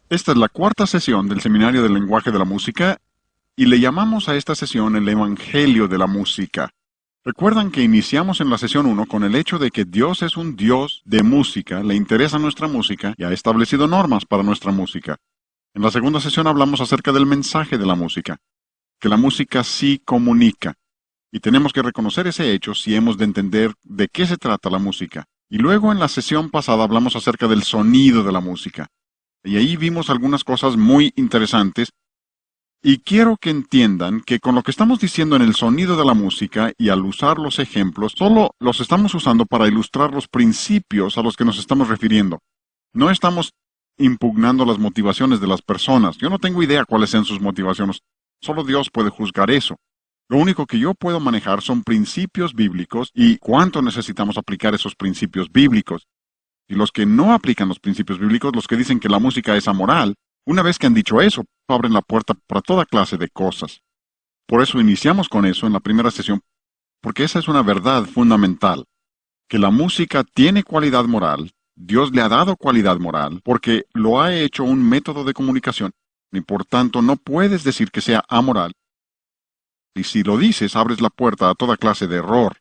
Esta es la cuarta sesión del Seminario del Lenguaje de la Música y le llamamos a esta sesión el Evangelio de la Música. Recuerdan que iniciamos en la sesión 1 con el hecho de que Dios es un Dios de música, le interesa nuestra música y ha establecido normas para nuestra música. En la segunda sesión hablamos acerca del mensaje de la música, que la música sí comunica, y tenemos que reconocer ese hecho si hemos de entender de qué se trata la música. Y luego en la sesión pasada hablamos acerca del sonido de la música. Y ahí vimos algunas cosas muy interesantes. Y quiero que entiendan que con lo que estamos diciendo en el sonido de la música y al usar los ejemplos, solo los estamos usando para ilustrar los principios a los que nos estamos refiriendo. No estamos impugnando las motivaciones de las personas. Yo no tengo idea cuáles sean sus motivaciones. Solo Dios puede juzgar eso. Lo único que yo puedo manejar son principios bíblicos y cuánto necesitamos aplicar esos principios bíblicos. Y los que no aplican los principios bíblicos, los que dicen que la música es amoral, una vez que han dicho eso, abren la puerta para toda clase de cosas. Por eso iniciamos con eso en la primera sesión, porque esa es una verdad fundamental, que la música tiene cualidad moral, Dios le ha dado cualidad moral, porque lo ha hecho un método de comunicación, y por tanto no puedes decir que sea amoral, y si lo dices abres la puerta a toda clase de error.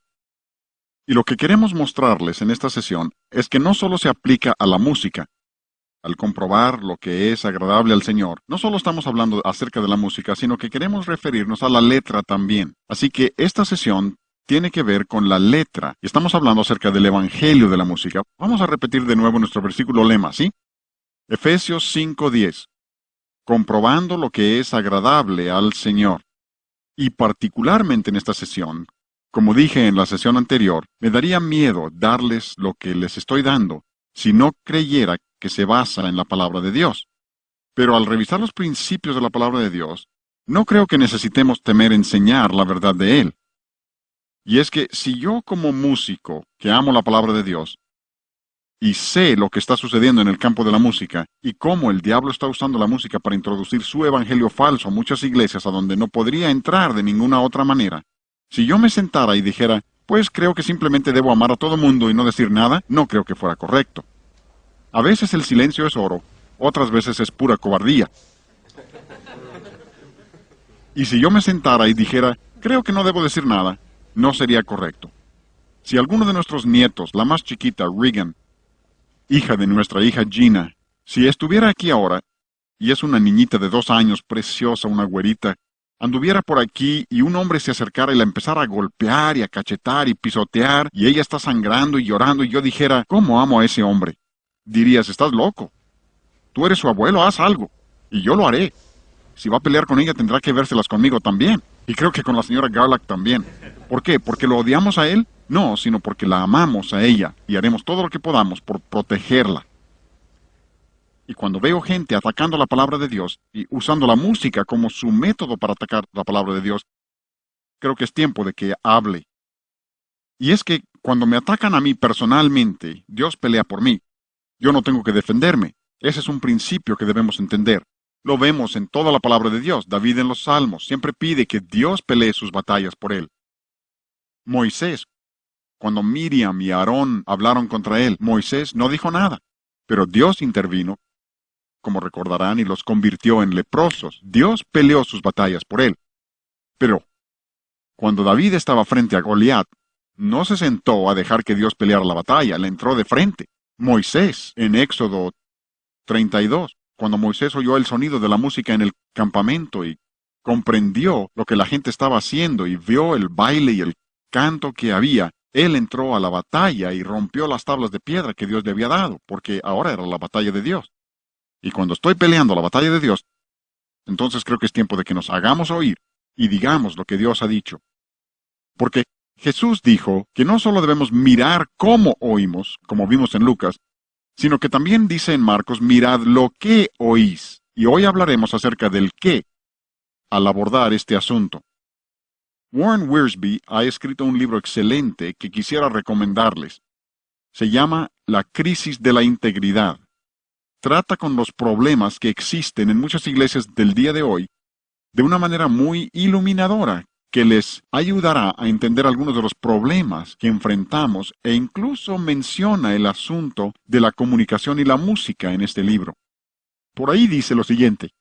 Y lo que queremos mostrarles en esta sesión es que no solo se aplica a la música. Al comprobar lo que es agradable al Señor, no solo estamos hablando acerca de la música, sino que queremos referirnos a la letra también. Así que esta sesión tiene que ver con la letra. Y estamos hablando acerca del Evangelio de la música. Vamos a repetir de nuevo nuestro versículo lema, ¿sí? Efesios 5:10. Comprobando lo que es agradable al Señor. Y particularmente en esta sesión, como dije en la sesión anterior, me daría miedo darles lo que les estoy dando si no creyera que se basa en la palabra de Dios. Pero al revisar los principios de la palabra de Dios, no creo que necesitemos temer enseñar la verdad de Él. Y es que si yo como músico, que amo la palabra de Dios, y sé lo que está sucediendo en el campo de la música, y cómo el diablo está usando la música para introducir su evangelio falso a muchas iglesias a donde no podría entrar de ninguna otra manera, si yo me sentara y dijera, pues creo que simplemente debo amar a todo mundo y no decir nada, no creo que fuera correcto. A veces el silencio es oro, otras veces es pura cobardía. Y si yo me sentara y dijera, creo que no debo decir nada, no sería correcto. Si alguno de nuestros nietos, la más chiquita, Regan, hija de nuestra hija Gina, si estuviera aquí ahora, y es una niñita de 2 años, preciosa, una güerita, anduviera por aquí y un hombre se acercara y la empezara a golpear y a cachetar y pisotear, y ella está sangrando y llorando, y yo dijera, ¿cómo amo a ese hombre? Dirías, estás loco. Tú eres su abuelo, haz algo. Y yo lo haré. Si va a pelear con ella, tendrá que vérselas conmigo también. Y creo que con la señora Garlock también. ¿Por qué? ¿Porque lo odiamos a él? No, sino porque la amamos a ella y haremos todo lo que podamos por protegerla. Y cuando veo gente atacando la palabra de Dios y usando la música como su método para atacar la palabra de Dios, creo que es tiempo de que hable. Y es que cuando me atacan a mí personalmente, Dios pelea por mí. Yo no tengo que defenderme. Ese es un principio que debemos entender. Lo vemos en toda la palabra de Dios. David en los Salmos siempre pide que Dios pelee sus batallas por él. Moisés, cuando Miriam y Aarón hablaron contra él, Moisés no dijo nada, pero Dios intervino, como recordarán, y los convirtió en leprosos. Dios peleó sus batallas por él. Pero, cuando David estaba frente a Goliat, no se sentó a dejar que Dios peleara la batalla, le entró de frente. Moisés, en Éxodo 32, cuando Moisés oyó el sonido de la música en el campamento y comprendió lo que la gente estaba haciendo y vio el baile y el canto que había, él entró a la batalla y rompió las tablas de piedra que Dios le había dado, porque ahora era la batalla de Dios. Y cuando estoy peleando la batalla de Dios, entonces creo que es tiempo de que nos hagamos oír y digamos lo que Dios ha dicho. Porque Jesús dijo que no solo debemos mirar cómo oímos, como vimos en Lucas, sino que también dice en Marcos, mirad lo que oís. Y hoy hablaremos acerca del qué al abordar este asunto. Warren Wiersbe ha escrito un libro excelente que quisiera recomendarles. Se llama La crisis de la integridad. Trata con los problemas que existen en muchas iglesias del día de hoy de una manera muy iluminadora que les ayudará a entender algunos de los problemas que enfrentamos e incluso menciona el asunto de la comunicación y la música en este libro. Por ahí dice lo siguiente: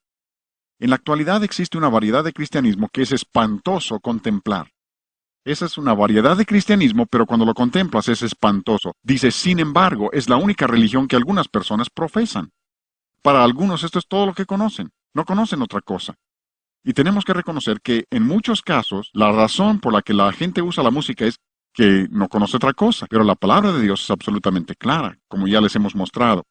en la actualidad existe una variedad de cristianismo que es espantoso contemplar. Esa es una variedad de cristianismo, pero cuando lo contemplas es espantoso. Dice, sin embargo, es la única religión que algunas personas profesan. Para algunos esto es todo lo que conocen. No conocen otra cosa. Y tenemos que reconocer que en muchos casos la razón por la que la gente usa la música es que no conoce otra cosa. Pero la palabra de Dios es absolutamente clara, como ya les hemos mostrado.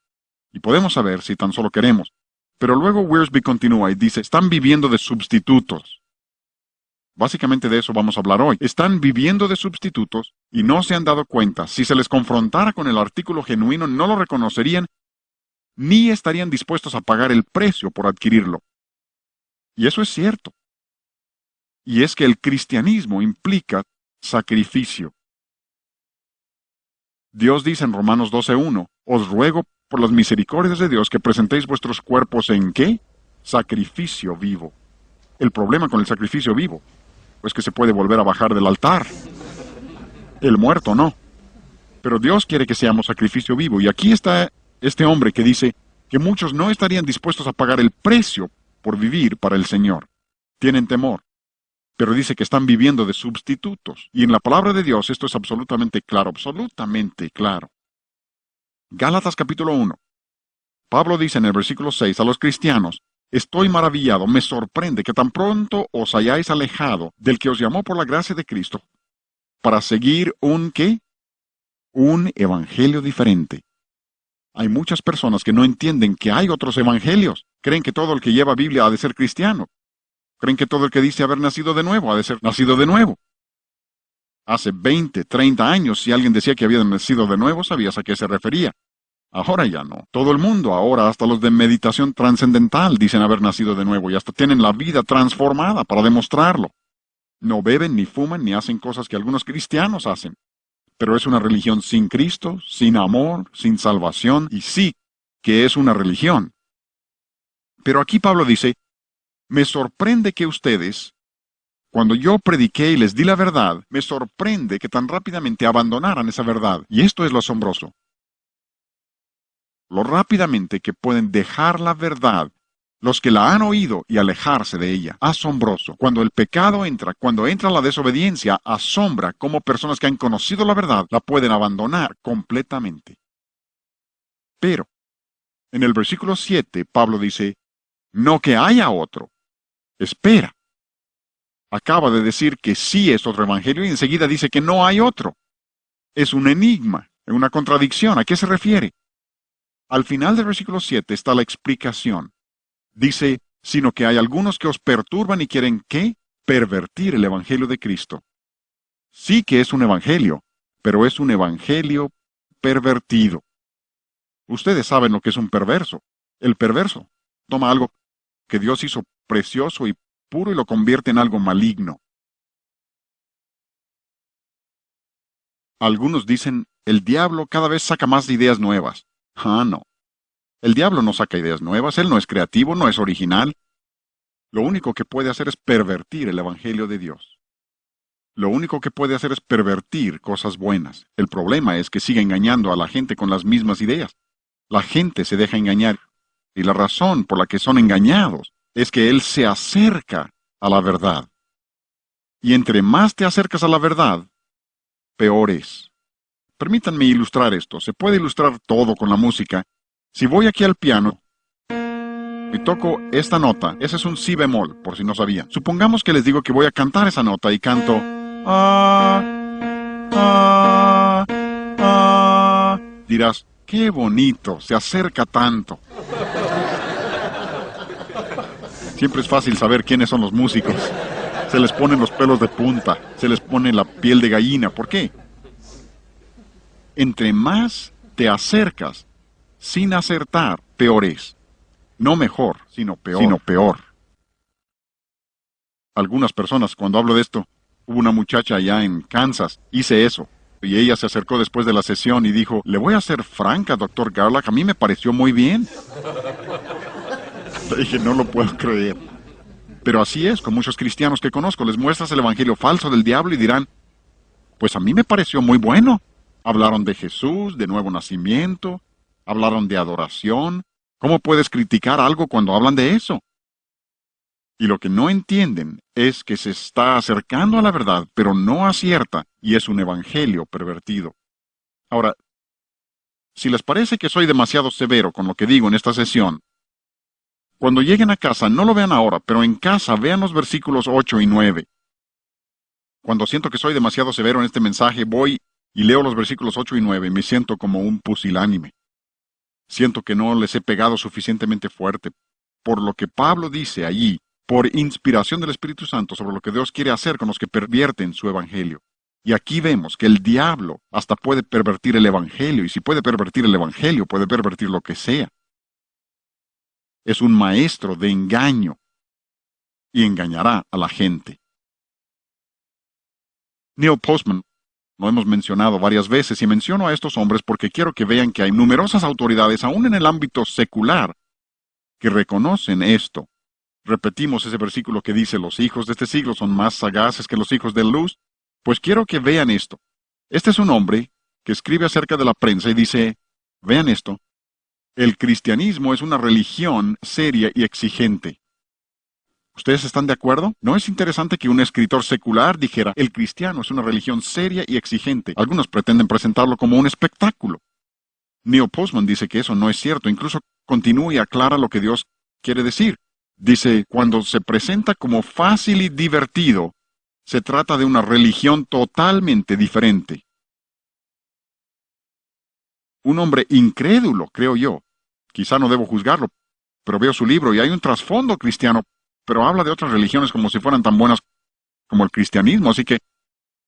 Y podemos saber si tan solo queremos. Pero luego Wiersbe continúa y dice, están viviendo de sustitutos. Básicamente de eso vamos a hablar hoy. Están viviendo de sustitutos y no se han dado cuenta. Si se les confrontara con el artículo genuino, no lo reconocerían ni estarían dispuestos a pagar el precio por adquirirlo. Y eso es cierto. Y es que el cristianismo implica sacrificio. Dios dice en Romanos 12:1, os ruego por las misericordias de Dios que presentéis vuestros cuerpos en ¿qué? Sacrificio vivo. El problema con el sacrificio vivo es que se puede volver a bajar del altar. El muerto no. Pero Dios quiere que seamos sacrificio vivo. Y aquí está este hombre que dice que muchos no estarían dispuestos a pagar el precio por vivir para el Señor. Tienen temor. Pero dice que están viviendo de sustitutos. Y en la palabra de Dios esto es absolutamente claro, absolutamente claro. Gálatas capítulo 1. Pablo dice en el versículo 6 a los cristianos, estoy maravillado, me sorprende que tan pronto os hayáis alejado del que os llamó por la gracia de Cristo para seguir un ¿qué? Un evangelio diferente. Hay muchas personas que no entienden que hay otros evangelios. Creen que todo el que lleva Biblia ha de ser cristiano. Creen que todo el que dice haber nacido de nuevo ha de ser nacido de nuevo. Hace 20, 30 años, si alguien decía que había nacido de nuevo, sabías a qué se refería. Ahora ya no. Todo el mundo, ahora hasta los de meditación trascendental dicen haber nacido de nuevo y hasta tienen la vida transformada para demostrarlo. No beben, ni fuman, ni hacen cosas que algunos cristianos hacen. Pero es una religión sin Cristo, sin amor, sin salvación, y sí que es una religión. Pero aquí Pablo dice, me sorprende que ustedes, cuando yo prediqué y les di la verdad, me sorprende que tan rápidamente abandonaran esa verdad. Y esto es lo asombroso. Lo rápidamente que pueden dejar la verdad los que la han oído y alejarse de ella. Asombroso. Cuando el pecado entra, cuando entra la desobediencia, asombra cómo personas que han conocido la verdad la pueden abandonar completamente. Pero, en el versículo 7, Pablo dice, no que haya otro. Espera. Acaba de decir que sí es otro evangelio y enseguida dice que no hay otro. Es un enigma, una contradicción. ¿A qué se refiere? Al final del versículo 7 está la explicación. Dice, sino que hay algunos que os perturban y quieren, ¿qué? Pervertir el evangelio de Cristo. Sí que es un evangelio, pero es un evangelio pervertido. Ustedes saben lo que es un perverso. El perverso toma algo que Dios hizo precioso y puro y lo convierte en algo maligno. Algunos dicen, el diablo cada vez saca más ideas nuevas. Ah, no. El diablo no saca ideas nuevas, él no es creativo, no es original. Lo único que puede hacer es pervertir el evangelio de Dios. Lo único que puede hacer es pervertir cosas buenas. El problema es que sigue engañando a la gente con las mismas ideas. La gente se deja engañar. Y la razón por la que son engañados es que él se acerca a la verdad. Y entre más te acercas a la verdad, peor es. Permítanme ilustrar esto. Se puede ilustrar todo con la música. Si voy aquí al piano y toco esta nota, ese es un si bemol, por si no sabían. Supongamos que les digo que voy a cantar esa nota y canto dirás, qué bonito, se acerca tanto. Siempre es fácil saber quiénes son los músicos. Se les ponen los pelos de punta, se les pone la piel de gallina. ¿Por qué? Entre más te acercas sin acertar, peor es. No mejor, sino peor. Algunas personas, cuando hablo de esto, hubo una muchacha allá en Kansas, hice eso, y ella se acercó después de la sesión y dijo, le voy a ser franca, Dr. Garlock, a mí me pareció muy bien. Le dije, no lo puedo creer. Pero así es, con muchos cristianos que conozco, les muestras el evangelio falso del diablo y dirán, pues a mí me pareció muy bueno. Hablaron de Jesús, de nuevo nacimiento, hablaron de adoración, ¿Cómo puedes criticar algo cuando hablan de eso? Y lo que no entienden es que se está acercando a la verdad, pero no acierta, y es un evangelio pervertido. Ahora, si les parece que soy demasiado severo con lo que digo en esta sesión, cuando lleguen a casa, no lo vean ahora, pero en casa vean los versículos 8 y 9. Cuando siento que soy demasiado severo en este mensaje, voy y leo los versículos 8 y 9 y me siento como un pusilánime. Siento que no les he pegado suficientemente fuerte, por lo que Pablo dice allí, por inspiración del Espíritu Santo, sobre lo que Dios quiere hacer con los que pervierten su evangelio. Y aquí vemos que el diablo hasta puede pervertir el evangelio, y si puede pervertir el evangelio, puede pervertir lo que sea. Es un maestro de engaño, y engañará a la gente. Neil Postman lo hemos mencionado varias veces, y menciono a estos hombres porque quiero que vean que hay numerosas autoridades, aún en el ámbito secular, que reconocen esto. Repetimos ese versículo que dice, los hijos de este siglo son más sagaces que los hijos de luz. Pues quiero que vean esto. Este es un hombre que escribe acerca de la prensa y dice, vean esto, el cristianismo es una religión seria y exigente. ¿Ustedes están de acuerdo? ¿No es interesante que un escritor secular dijera, el cristiano es una religión seria y exigente? Algunos pretenden presentarlo como un espectáculo. Neil Postman dice que eso no es cierto, incluso continúa y aclara lo que Dios quiere decir. Dice, cuando se presenta como fácil y divertido, se trata de una religión totalmente diferente. Un hombre incrédulo, creo yo. Quizá no debo juzgarlo, pero veo su libro y hay un trasfondo cristiano, pero habla de otras religiones como si fueran tan buenas como el cristianismo, así que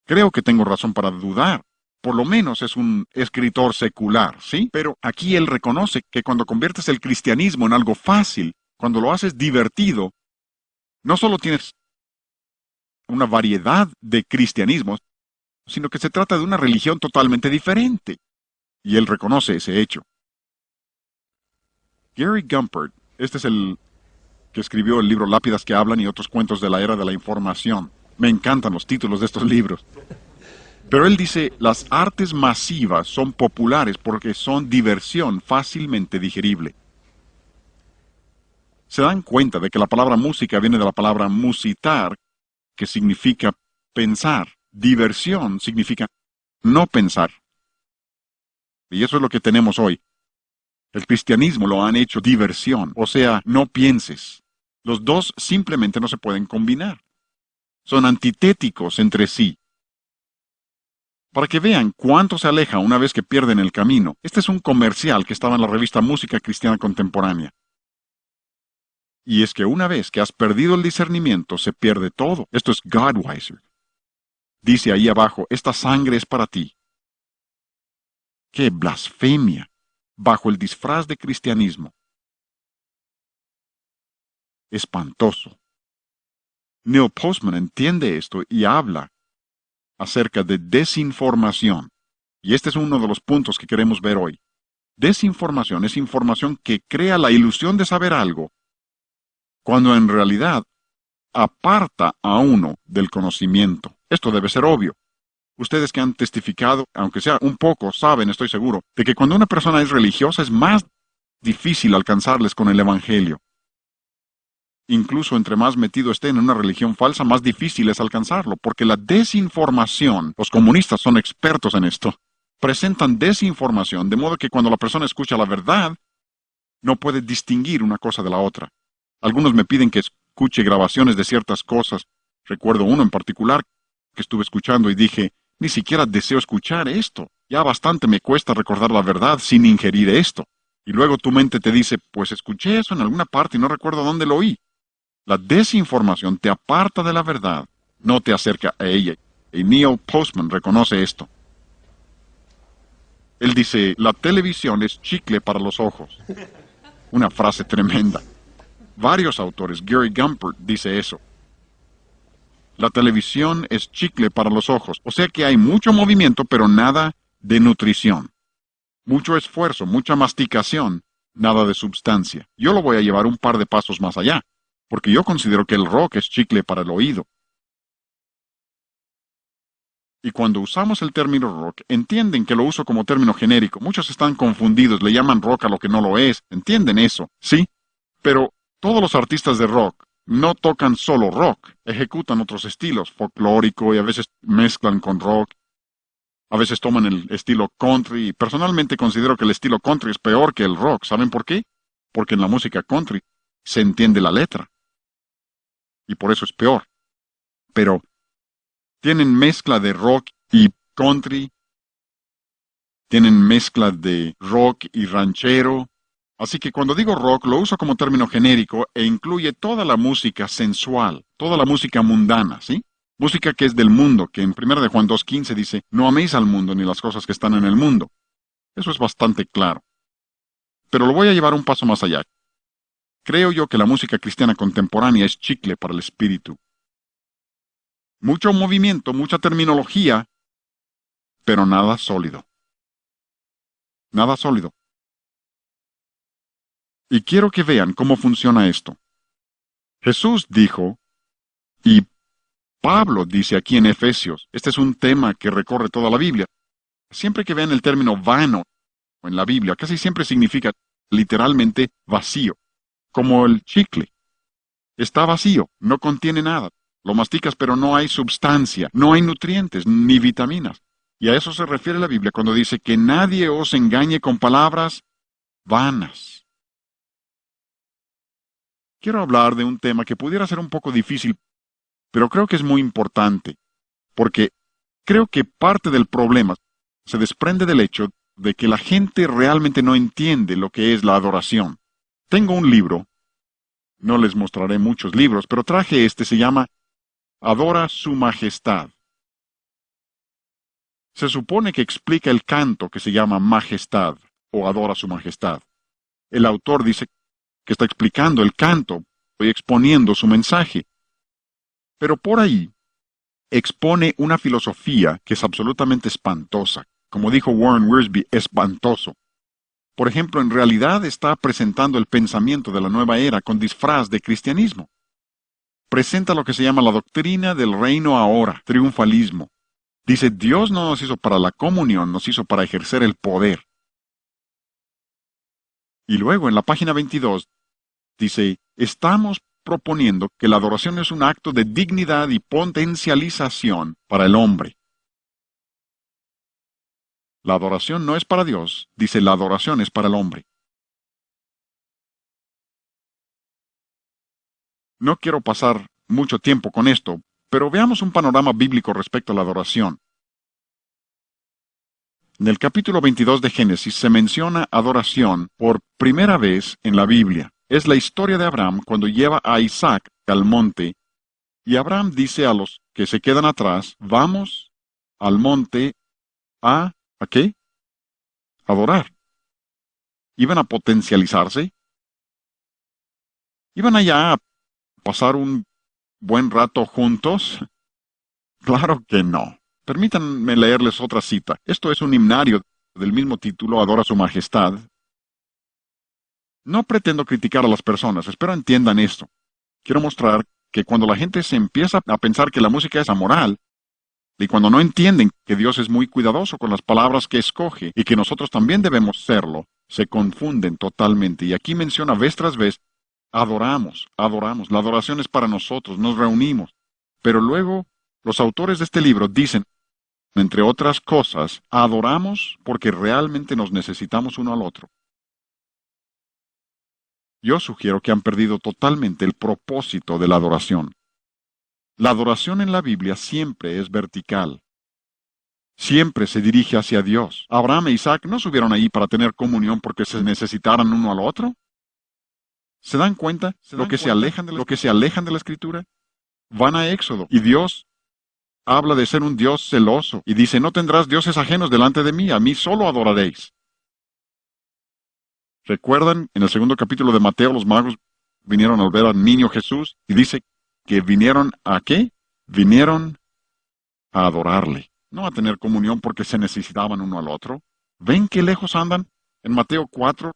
creo que tengo razón para dudar. Por lo menos es un escritor secular, ¿sí? Pero aquí él reconoce que cuando conviertes el cristianismo en algo fácil, cuando lo haces divertido, no solo tienes una variedad de cristianismos, sino que se trata de una religión totalmente diferente. Y él reconoce ese hecho. Gary Gumpert, este es el que escribió el libro Lápidas que hablan y otros cuentos de la era de la información. Me encantan los títulos de estos libros. Pero él dice, las artes masivas son populares porque son diversión fácilmente digerible. Se dan cuenta de que la palabra música viene de la palabra musitar, que significa pensar. Diversión significa no pensar. Y eso es lo que tenemos hoy. El cristianismo lo han hecho diversión, o sea, no pienses. Los dos simplemente no se pueden combinar. Son antitéticos entre sí. Para que vean cuánto se aleja una vez que pierden el camino, este es un comercial que estaba en la revista Música Cristiana Contemporánea. Y es que una vez que has perdido el discernimiento, se pierde todo. Esto es Godweiser. Dice ahí abajo, esta sangre es para ti. ¡Qué blasfemia! Bajo el disfraz de cristianismo. Espantoso. Neil Postman entiende esto y habla acerca de desinformación. Y este es uno de los puntos que queremos ver hoy. Desinformación es información que crea la ilusión de saber algo, cuando en realidad aparta a uno del conocimiento. Esto debe ser obvio. Ustedes que han testificado, aunque sea un poco, saben, estoy seguro, de que cuando una persona es religiosa es más difícil alcanzarles con el Evangelio. Incluso entre más metido estén en una religión falsa, más difícil es alcanzarlo, porque la desinformación, los comunistas son expertos en esto, presentan desinformación, de modo que cuando la persona escucha la verdad, no puede distinguir una cosa de la otra. Algunos me piden que escuche grabaciones de ciertas cosas. Recuerdo uno en particular que estuve escuchando y dije, ni siquiera deseo escuchar esto. Ya bastante me cuesta recordar la verdad sin ingerir esto. Y luego tu mente te dice, pues escuché eso en alguna parte y no recuerdo dónde lo oí. La desinformación te aparta de la verdad, no te acerca a ella. Y Neil Postman reconoce esto. Él dice, la televisión es chicle para los ojos. Una frase tremenda. Varios autores, Gary Gumpert dice eso. La televisión es chicle para los ojos, o sea que hay mucho movimiento, pero nada de nutrición. Mucho esfuerzo, mucha masticación, nada de substancia. Yo lo voy a llevar un par de pasos más allá, porque yo considero que el rock es chicle para el oído. Y cuando usamos el término rock, entienden que lo uso como término genérico. Muchos están confundidos, le llaman rock a lo que no lo es. ¿Entienden eso? Sí. Pero todos los artistas de rock no tocan solo rock, ejecutan otros estilos, folclórico, y a veces mezclan con rock. A veces toman el estilo country, y personalmente considero que el estilo country es peor que el rock. ¿Saben por qué? Porque en la música country se entiende la letra. Y por eso es peor. Pero tienen mezcla de rock y country, tienen mezcla de rock y ranchero. Así que cuando digo rock lo uso como término genérico e incluye toda la música sensual, toda la música mundana, ¿sí? Música que es del mundo, que en 1 de Juan 2:15 dice, no améis al mundo ni las cosas que están en el mundo. Eso es bastante claro. Pero lo voy a llevar un paso más allá. Creo yo que la música cristiana contemporánea es chicle para el espíritu. Mucho movimiento, mucha terminología, pero nada sólido. Nada sólido. Y quiero que vean cómo funciona esto. Jesús dijo, y Pablo dice aquí en Efesios, este es un tema que recorre toda la Biblia. Siempre que vean el término vano en la Biblia, casi siempre significa literalmente vacío, como el chicle. Está vacío, no contiene nada. Lo masticas pero no hay substancia, no hay nutrientes ni vitaminas. Y a eso se refiere la Biblia cuando dice que nadie os engañe con palabras vanas. Quiero hablar de un tema que pudiera ser un poco difícil, pero creo que es muy importante, porque creo que parte del problema se desprende del hecho de que la gente realmente no entiende lo que es la adoración. Tengo un libro, no les mostraré muchos libros, pero traje este, se llama Adora su Majestad. Se supone que explica el canto que se llama Majestad, o Adora su Majestad. El autor dice que está explicando el canto y exponiendo su mensaje. Pero por ahí expone una filosofía que es absolutamente espantosa. Como dijo Warren Wiersbe, espantoso. Por ejemplo, en realidad está presentando el pensamiento de la nueva era con disfraz de cristianismo. Presenta lo que se llama la doctrina del reino ahora, triunfalismo. Dice, Dios no nos hizo para la comunión, nos hizo para ejercer el poder. Y luego en la página 22 dice, estamos proponiendo que la adoración es un acto de dignidad y potencialización para el hombre. La adoración no es para Dios, dice la adoración es para el hombre. No quiero pasar mucho tiempo con esto, pero veamos un panorama bíblico respecto a la adoración. En el capítulo 22 de Génesis se menciona adoración por primera vez en la Biblia. Es la historia de Abraham cuando lleva a Isaac al monte, y Abraham dice a los que se quedan atrás, vamos al monte ¿a qué? Adorar. ¿Iban a potencializarse? ¿Iban allá a pasar un buen rato juntos? Claro que no. Permítanme leerles otra cita. Esto es un himnario del mismo título, Adora su Majestad. No pretendo criticar a las personas, espero entiendan esto. Quiero mostrar que cuando la gente se empieza a pensar que la música es amoral, y cuando no entienden que Dios es muy cuidadoso con las palabras que escoge y que nosotros también debemos serlo, se confunden totalmente. Y aquí menciona vez tras vez, adoramos, adoramos. La adoración es para nosotros, nos reunimos. Pero luego, los autores de este libro dicen, entre otras cosas, adoramos porque realmente nos necesitamos uno al otro. Yo sugiero que han perdido totalmente el propósito de la adoración. La adoración en la Biblia siempre es vertical. Siempre se dirige hacia Dios. Abraham e Isaac no subieron ahí para tener comunión porque se necesitaran uno al otro. ¿Se dan cuenta lo que se alejan de la Escritura? Van a Éxodo y Dios habla de ser un Dios celoso y dice, no tendrás dioses ajenos delante de mí, a mí solo adoraréis. ¿Recuerdan? En el segundo capítulo de Mateo los magos vinieron a ver al niño Jesús y dice que vinieron ¿a qué? Vinieron a adorarle, no a tener comunión porque se necesitaban uno al otro. ¿Ven qué lejos andan? En Mateo 4,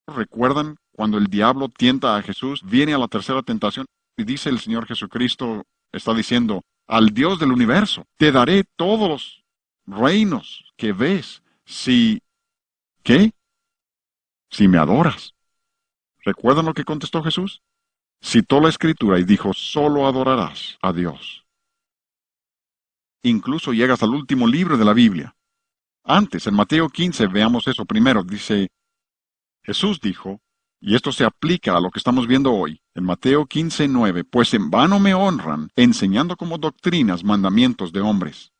¿recuerdan cuando el diablo tienta a Jesús? Viene a la tercera tentación y dice el Señor Jesucristo, está diciendo, al Dios del universo. Te daré todos los reinos que ves si... ¿Qué? Si me adoras. ¿Recuerdan lo que contestó Jesús? Citó la Escritura y dijo, solo adorarás a Dios. Incluso llegas al último libro de la Biblia. Antes, en Mateo 15, veamos eso primero. Dice, Jesús dijo, y esto se aplica a lo que estamos viendo hoy, en Mateo 15:9, pues en vano me honran, enseñando como doctrinas mandamientos de hombres.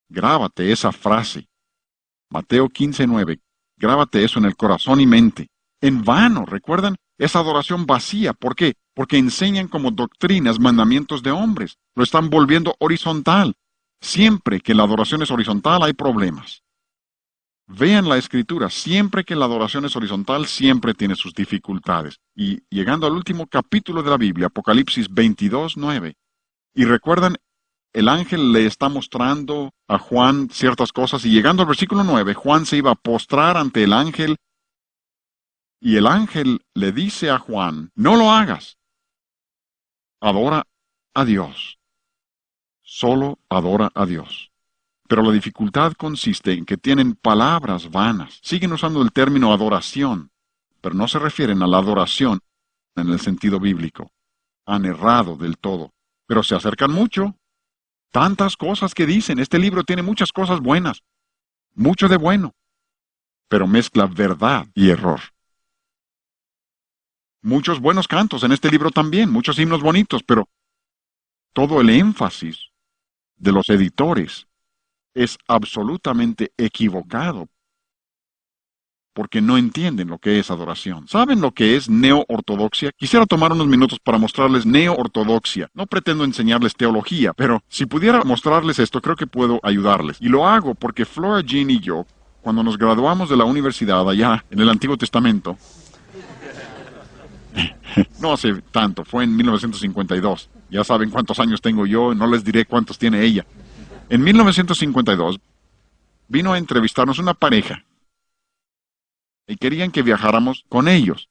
Grábate esa frase. Mateo 15:9. Grábate eso en el corazón y mente. En vano, ¿recuerdan? Esa adoración vacía. ¿Por qué? Porque enseñan como doctrinas mandamientos de hombres. Lo están volviendo horizontal. Siempre que la adoración es horizontal hay problemas. Vean la Escritura, siempre que la adoración es horizontal, siempre tiene sus dificultades. Y llegando al último capítulo de la Biblia, Apocalipsis 22:9, y recuerdan, el ángel le está mostrando a Juan ciertas cosas, y llegando al versículo 9, Juan se iba a postrar ante el ángel, y el ángel le dice a Juan, no lo hagas, adora a Dios, solo adora a Dios. Pero la dificultad consiste en que tienen palabras vanas. Siguen usando el término adoración, pero no se refieren a la adoración en el sentido bíblico. Han errado del todo, pero se acercan mucho. Tantas cosas que dicen. Este libro tiene muchas cosas buenas, mucho de bueno, pero mezcla verdad y error. Muchos buenos cantos en este libro también, muchos himnos bonitos, pero todo el énfasis de los editores es absolutamente equivocado, porque no entienden lo que es adoración. ¿Saben lo que es neo-ortodoxia? Quisiera tomar unos minutos para mostrarles neo-ortodoxia. No pretendo enseñarles teología, pero si pudiera mostrarles esto, creo que puedo ayudarles. Y lo hago porque Flora Jean y yo, cuando nos graduamos de la universidad allá en el Antiguo Testamento, no hace tanto, fue en 1952. Ya saben cuántos años tengo yo, no les diré cuántos tiene ella. En 1952 vino a entrevistarnos una pareja y querían que viajáramos con ellos.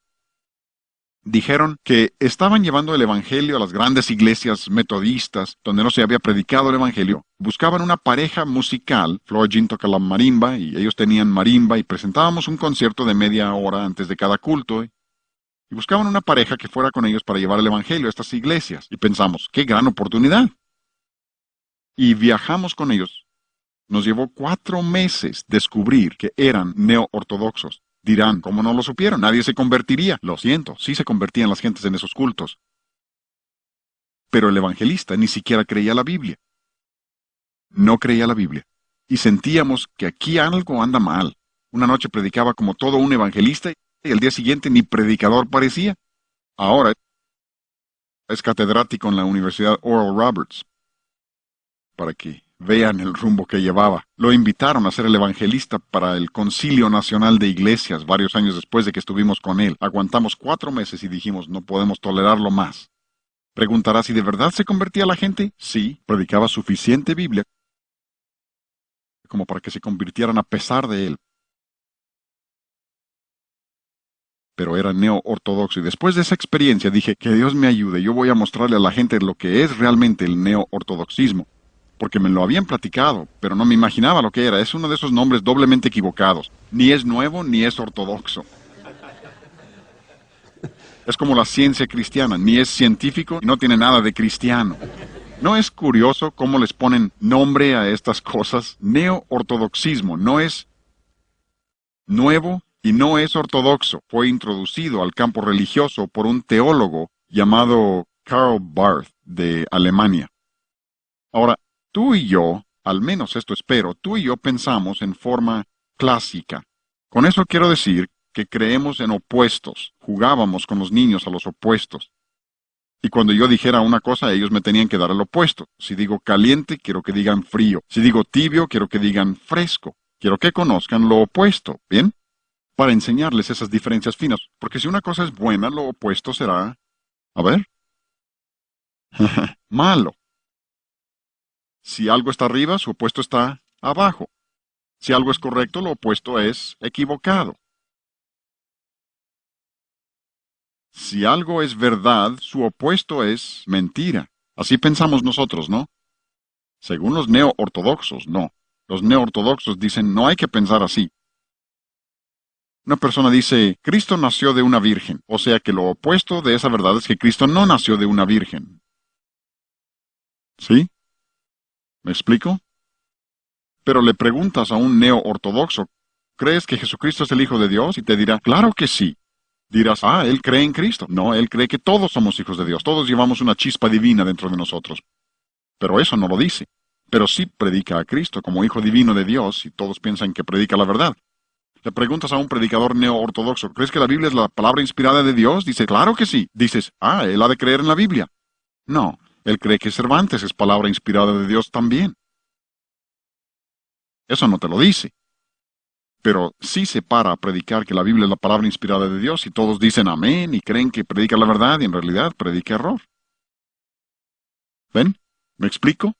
Dijeron que estaban llevando el Evangelio a las grandes iglesias metodistas, donde no se había predicado el Evangelio. Buscaban una pareja musical. Flora Jean toca la marimba, y ellos tenían marimba, y presentábamos un concierto de media hora antes de cada culto. Y buscaban una pareja que fuera con ellos para llevar el Evangelio a estas iglesias. Y pensamos, ¡qué gran oportunidad! Y viajamos con ellos. Nos llevó 4 meses descubrir que eran neo-ortodoxos. Dirán, ¿cómo no lo supieron? Nadie se convertiría. Lo siento, sí se convertían las gentes en esos cultos. Pero el evangelista ni siquiera creía la Biblia. No creía la Biblia. Y sentíamos que aquí algo anda mal. Una noche predicaba como todo un evangelista y al día siguiente ni predicador parecía. Ahora es catedrático en la Universidad Oral Roberts. Para que vean el rumbo que llevaba. Lo invitaron a ser el evangelista para el Concilio Nacional de Iglesias varios años después de que estuvimos con él. Aguantamos 4 meses y dijimos, no podemos tolerarlo más. ¿Preguntará si de verdad se convertía la gente? Sí, predicaba suficiente Biblia como para que se convirtieran a pesar de él. Pero era neo-ortodoxo, y después de esa experiencia dije, que Dios me ayude, yo voy a mostrarle a la gente lo que es realmente el neo-ortodoxismo. Porque me lo habían platicado, pero no me imaginaba lo que era. Es uno de esos nombres doblemente equivocados. Ni es nuevo, ni es ortodoxo. Es como la ciencia cristiana, ni es científico y no tiene nada de cristiano. ¿No es curioso cómo les ponen nombre a estas cosas? Neo-ortodoxismo no es nuevo y no es ortodoxo. Fue introducido al campo religioso por un teólogo llamado Karl Barth de Alemania. Ahora, tú y yo, al menos esto espero, tú y yo pensamos en forma clásica. Con eso quiero decir que creemos en opuestos. Jugábamos con los niños a los opuestos. Y cuando yo dijera una cosa, ellos me tenían que dar el opuesto. Si digo caliente, quiero que digan frío. Si digo tibio, quiero que digan fresco. Quiero que conozcan lo opuesto, ¿bien? Para enseñarles esas diferencias finas. Porque si una cosa es buena, lo opuesto será... A ver. Malo. Si algo está arriba, su opuesto está abajo. Si algo es correcto, lo opuesto es equivocado. Si algo es verdad, su opuesto es mentira. Así pensamos nosotros, ¿no? Según los neo-ortodoxos, no. Los neo-ortodoxos dicen, no hay que pensar así. Una persona dice, Cristo nació de una virgen, o sea que lo opuesto de esa verdad es que Cristo no nació de una virgen. ¿Sí? ¿Me explico? Pero le preguntas a un neo-ortodoxo, ¿crees que Jesucristo es el Hijo de Dios? Y te dirá, claro que sí. Dirás, él cree en Cristo. No, él cree que todos somos hijos de Dios, todos llevamos una chispa divina dentro de nosotros. Pero eso no lo dice. Pero sí predica a Cristo como Hijo divino de Dios y todos piensan que predica la verdad. Le preguntas a un predicador neo-ortodoxo, ¿crees que la Biblia es la palabra inspirada de Dios? Dice, claro que sí. Dices, él ha de creer en la Biblia. No, él cree que Cervantes es palabra inspirada de Dios también. Eso no te lo dice. Pero sí se para a predicar que la Biblia es la palabra inspirada de Dios y todos dicen amén y creen que predica la verdad y en realidad predica error. ¿Ven? ¿Me explico?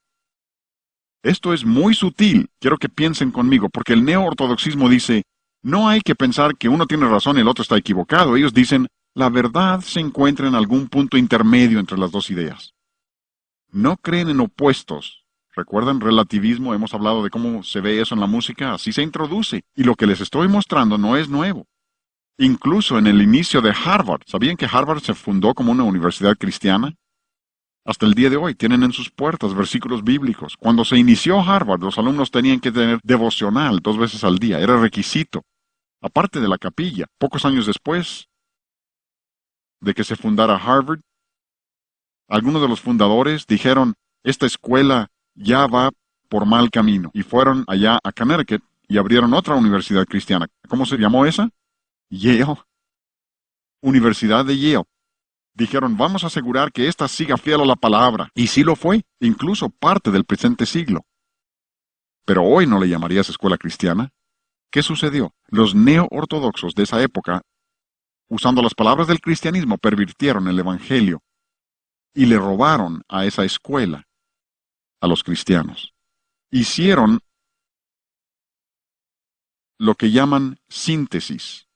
Esto es muy sutil, quiero que piensen conmigo, porque el neo-ortodoxismo dice, no hay que pensar que uno tiene razón y el otro está equivocado. Ellos dicen, la verdad se encuentra en algún punto intermedio entre las dos ideas. No creen en opuestos. ¿Recuerdan relativismo? Hemos hablado de cómo se ve eso en la música. Así se introduce. Y lo que les estoy mostrando no es nuevo. Incluso en el inicio de Harvard, ¿sabían que Harvard se fundó como una universidad cristiana? Hasta el día de hoy tienen en sus puertas versículos bíblicos. Cuando se inició Harvard, los alumnos tenían que tener devocional 2 veces al día. Era requisito. Aparte de la capilla, pocos años después de que se fundara Harvard, algunos de los fundadores dijeron, esta escuela ya va por mal camino. Y fueron allá a Connecticut y abrieron otra universidad cristiana. ¿Cómo se llamó esa? Yale. Universidad de Yale. Dijeron, vamos a asegurar que ésta siga fiel a la palabra. Y sí lo fue, incluso parte del presente siglo. Pero hoy no le llamarías escuela cristiana. ¿Qué sucedió? Los neo-ortodoxos de esa época, usando las palabras del cristianismo, pervirtieron el evangelio y le robaron a esa escuela a los cristianos. Hicieron lo que llaman síntesis,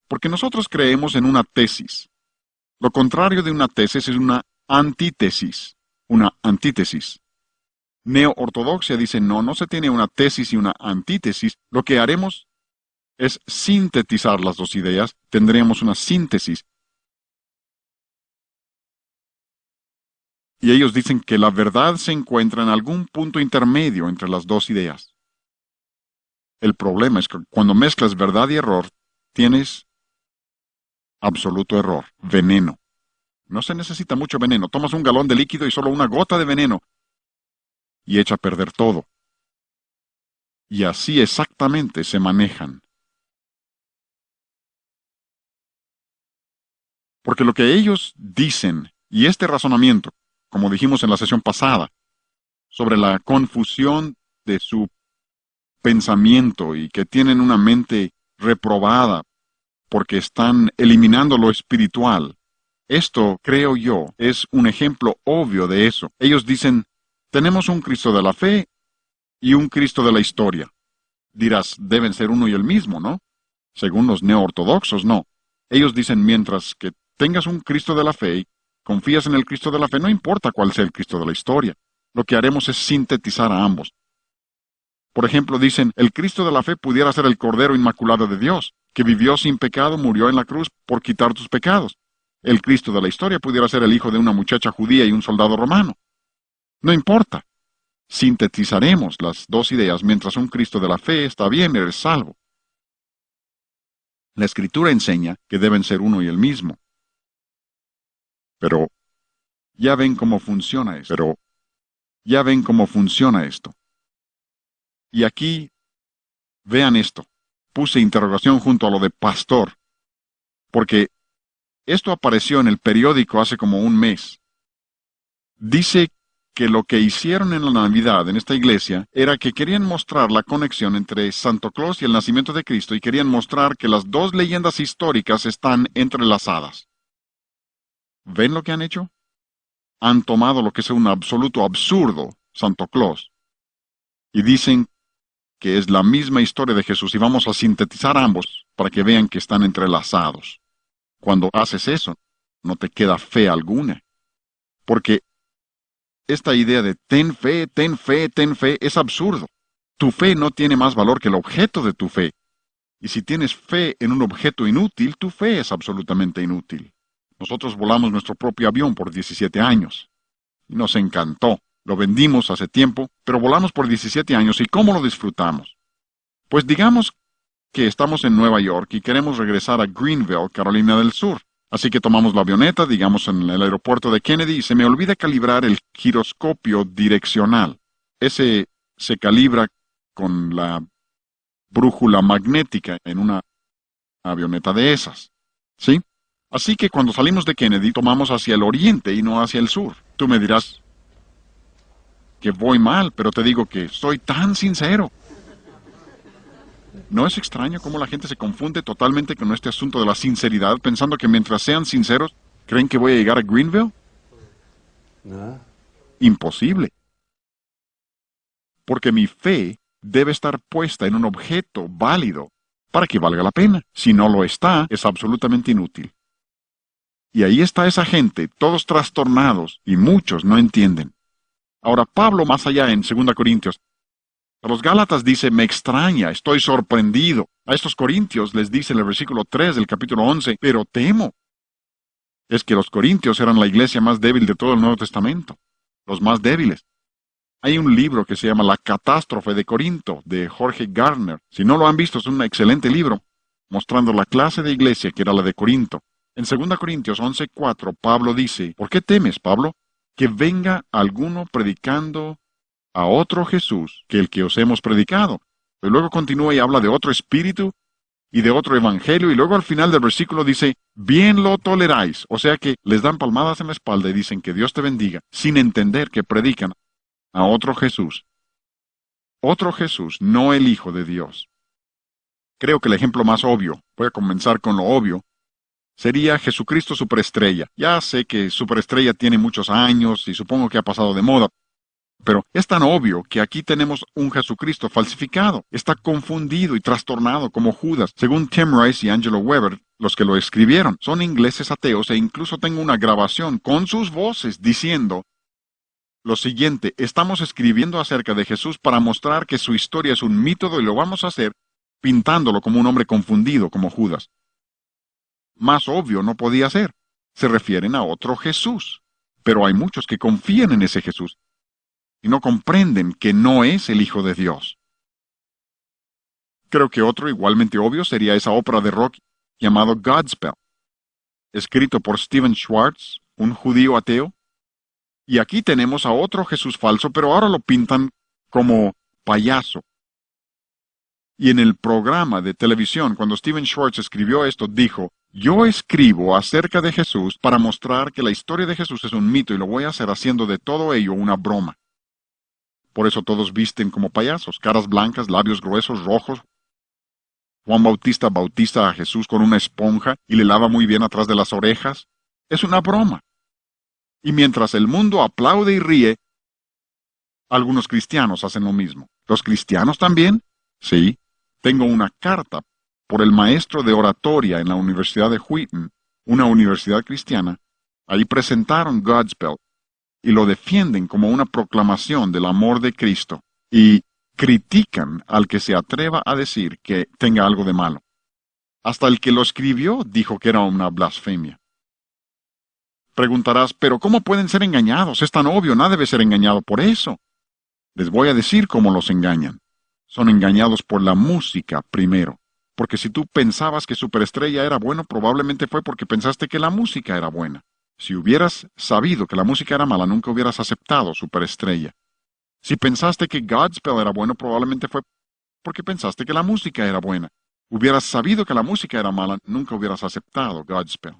porque nosotros creemos en una tesis. Lo contrario de una tesis es una antítesis. Una antítesis. Neo-ortodoxia dice, no, no se tiene una tesis y una antítesis. Lo que haremos es sintetizar las dos ideas. Tendremos una síntesis. Y ellos dicen que la verdad se encuentra en algún punto intermedio entre las dos ideas. El problema es que cuando mezclas verdad y error, tienes absoluto error, veneno. No se necesita mucho veneno. Tomas un galón de líquido y solo una gota de veneno y echa a perder todo. Y así exactamente se manejan. Porque lo que ellos dicen, y este razonamiento, como dijimos en la sesión pasada, sobre la confusión de su pensamiento y que tienen una mente reprobada porque están eliminando lo espiritual. Esto, creo yo, es un ejemplo obvio de eso. Ellos dicen, tenemos un Cristo de la fe y un Cristo de la historia. Dirás, deben ser uno y el mismo, ¿no? Según los neo-ortodoxos, no. Ellos dicen, mientras que tengas un Cristo de la fe y confías en el Cristo de la fe, no importa cuál sea el Cristo de la historia. Lo que haremos es sintetizar a ambos. Por ejemplo, dicen, el Cristo de la fe pudiera ser el Cordero Inmaculado de Dios, que vivió sin pecado, murió en la cruz por quitar tus pecados. El Cristo de la historia pudiera ser el hijo de una muchacha judía y un soldado romano. No importa. Sintetizaremos las dos ideas mientras un Cristo de la fe está bien, eres salvo. La Escritura enseña que deben ser uno y el mismo. Pero ya ven cómo funciona esto. Y aquí, vean esto. Puse interrogación junto a lo de pastor, porque esto apareció en el periódico hace como un mes. Dice que lo que hicieron en la Navidad en esta iglesia era que querían mostrar la conexión entre Santo Claus y el nacimiento de Cristo y querían mostrar que las dos leyendas históricas están entrelazadas. ¿Ven lo que han hecho? Han tomado lo que es un absoluto absurdo, Santo Claus, y dicen que es la misma historia de Jesús y vamos a sintetizar ambos para que vean que están entrelazados. Cuando haces eso, no te queda fe alguna, porque esta idea de ten fe, ten fe, ten fe es absurdo. Tu fe no tiene más valor que el objeto de tu fe. Y si tienes fe en un objeto inútil, tu fe es absolutamente inútil. Nosotros volamos nuestro propio avión por 17 años. Y nos encantó. Lo vendimos hace tiempo, pero volamos por 17 años. ¿Y cómo lo disfrutamos? Pues digamos que estamos en Nueva York y queremos regresar a Greenville, Carolina del Sur. Así que tomamos la avioneta, digamos en el aeropuerto de Kennedy, y se me olvida calibrar el giroscopio direccional. Ese se calibra con la brújula magnética en una avioneta de esas. ¿Sí? Así que cuando salimos de Kennedy tomamos hacia el oriente y no hacia el sur. Tú me dirás que voy mal, pero te digo que soy tan sincero. ¿No es extraño cómo la gente se confunde totalmente con este asunto de la sinceridad, pensando que mientras sean sinceros, creen que voy a llegar a Greenville? No. Imposible. Porque mi fe debe estar puesta en un objeto válido para que valga la pena. Si no lo está, es absolutamente inútil. Y ahí está esa gente, todos trastornados, y muchos no entienden. Ahora, Pablo, más allá en 2 Corintios, a los Gálatas dice, me extraña, estoy sorprendido. A estos Corintios les dice en el versículo 3 del capítulo 11, pero temo. Es que los Corintios eran la iglesia más débil de todo el Nuevo Testamento, los más débiles. Hay un libro que se llama La Catástrofe de Corinto, de Jorge Gardner. Si no lo han visto, es un excelente libro, mostrando la clase de iglesia que era la de Corinto. En 2 Corintios 11:4, Pablo dice, ¿por qué temes, Pablo? Que venga alguno predicando a otro Jesús que el que os hemos predicado. Y luego continúa y habla de otro espíritu y de otro evangelio, y luego al final del versículo dice, bien lo toleráis. O sea que les dan palmadas en la espalda y dicen que Dios te bendiga, sin entender que predican a otro Jesús. Otro Jesús, no el Hijo de Dios. Creo que el ejemplo más obvio, voy a comenzar con lo obvio, sería Jesucristo Superestrella. Ya sé que Superestrella tiene muchos años y supongo que ha pasado de moda, pero es tan obvio que aquí tenemos un Jesucristo falsificado. Está confundido y trastornado como Judas. Según Tim Rice y Angelo Weber, los que lo escribieron, son ingleses ateos e incluso tengo una grabación con sus voces diciendo lo siguiente, estamos escribiendo acerca de Jesús para mostrar que su historia es un mito y lo vamos a hacer pintándolo como un hombre confundido como Judas. Más obvio no podía ser. Se refieren a otro Jesús. Pero hay muchos que confían en ese Jesús y no comprenden que no es el Hijo de Dios. Creo que otro igualmente obvio sería esa ópera de rock llamado Godspell, escrito por Stephen Schwartz, un judío ateo. Y aquí tenemos a otro Jesús falso, pero ahora lo pintan como payaso. Y en el programa de televisión, cuando Stephen Schwartz escribió esto, dijo, yo escribo acerca de Jesús para mostrar que la historia de Jesús es un mito y lo voy a hacer haciendo de todo ello una broma. Por eso todos visten como payasos, caras blancas, labios gruesos, rojos. Juan Bautista bautiza a Jesús con una esponja y le lava muy bien atrás de las orejas. Es una broma. Y mientras el mundo aplaude y ríe, algunos cristianos hacen lo mismo. ¿Los cristianos también? Sí. Tengo una carta por el maestro de oratoria en la Universidad de Wheaton, una universidad cristiana. Ahí presentaron Godspell y lo defienden como una proclamación del amor de Cristo y critican al que se atreva a decir que tenga algo de malo. Hasta el que lo escribió dijo que era una blasfemia. Preguntarás, ¿pero cómo pueden ser engañados? Es tan obvio, nadie debe ser engañado por eso. Les voy a decir cómo los engañan. Son engañados por la música primero. Porque si tú pensabas que Superestrella era bueno, probablemente fue porque pensaste que la música era buena. Si hubieras sabido que la música era mala, nunca hubieras aceptado Superestrella. Si pensaste que Godspell era bueno, probablemente fue porque pensaste que la música era buena. Hubieras sabido que la música era mala, nunca hubieras aceptado Godspell.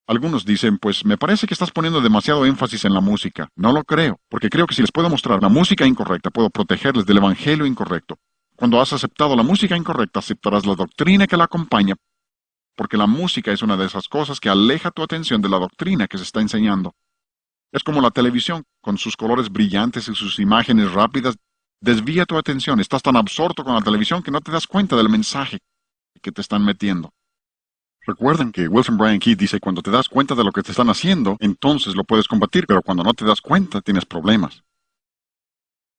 Algunos dicen, pues me parece que estás poniendo demasiado énfasis en la música. No lo creo, porque creo que si les puedo mostrar la música incorrecta, puedo protegerles del evangelio incorrecto. Cuando has aceptado la música incorrecta, aceptarás la doctrina que la acompaña, porque la música es una de esas cosas que aleja tu atención de la doctrina que se está enseñando. Es como la televisión, con sus colores brillantes y sus imágenes rápidas, desvía tu atención. Estás tan absorto con la televisión que no te das cuenta del mensaje que te están metiendo. Recuerden que Wilson Bryan Keith dice, cuando te das cuenta de lo que te están haciendo, entonces lo puedes combatir, pero cuando no te das cuenta, tienes problemas.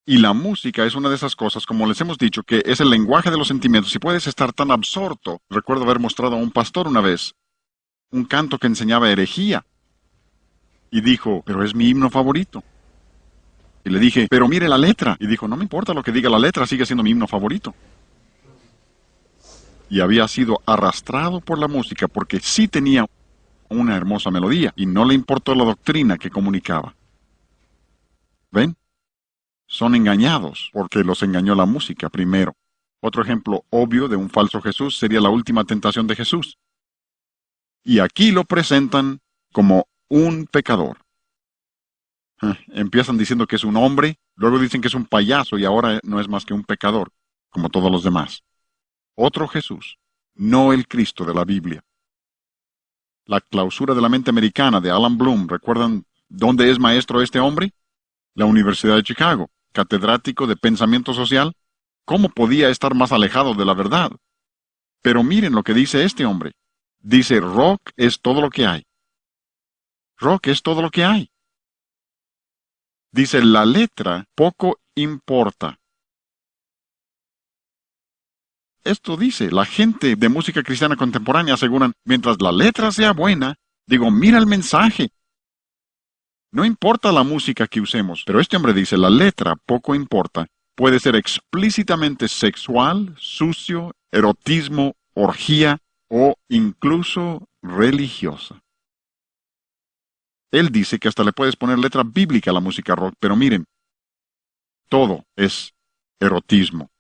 Y la música es una de esas cosas, como les hemos dicho, que es el lenguaje de los sentimientos y puedes estar tan absorto. Recuerdo haber mostrado a un pastor una vez un canto que enseñaba herejía. Y dijo, pero es mi himno favorito. Y le dije, pero mire la letra. Y dijo, no me importa lo que diga la letra, sigue siendo mi himno favorito. Y había sido arrastrado por la música porque sí tenía una hermosa melodía y no le importó la doctrina que comunicaba. ¿Ven? Son engañados porque los engañó la música primero. Otro ejemplo obvio de un falso Jesús sería la última tentación de Jesús. Y aquí lo presentan como un pecador. Empiezan diciendo que es un hombre, luego dicen que es un payaso y ahora no es más que un pecador, como todos los demás. Otro Jesús, no el Cristo de la Biblia. La clausura de la mente americana de Alan Bloom, ¿recuerdan dónde es maestro este hombre? La Universidad de Chicago, catedrático de pensamiento social. ¿Cómo podía estar más alejado de la verdad? Pero miren lo que dice este hombre. Dice, rock es todo lo que hay. Rock es todo lo que hay. Dice, la letra poco importa. Esto dice, la gente de música cristiana contemporánea aseguran, mientras la letra sea buena, digo, mira el mensaje. No importa la música que usemos, pero este hombre dice, la letra poco importa. Puede ser explícitamente sexual, sucio, erotismo, orgía o incluso religiosa. Él dice que hasta le puedes poner letra bíblica a la música rock, pero miren, todo es erotismo.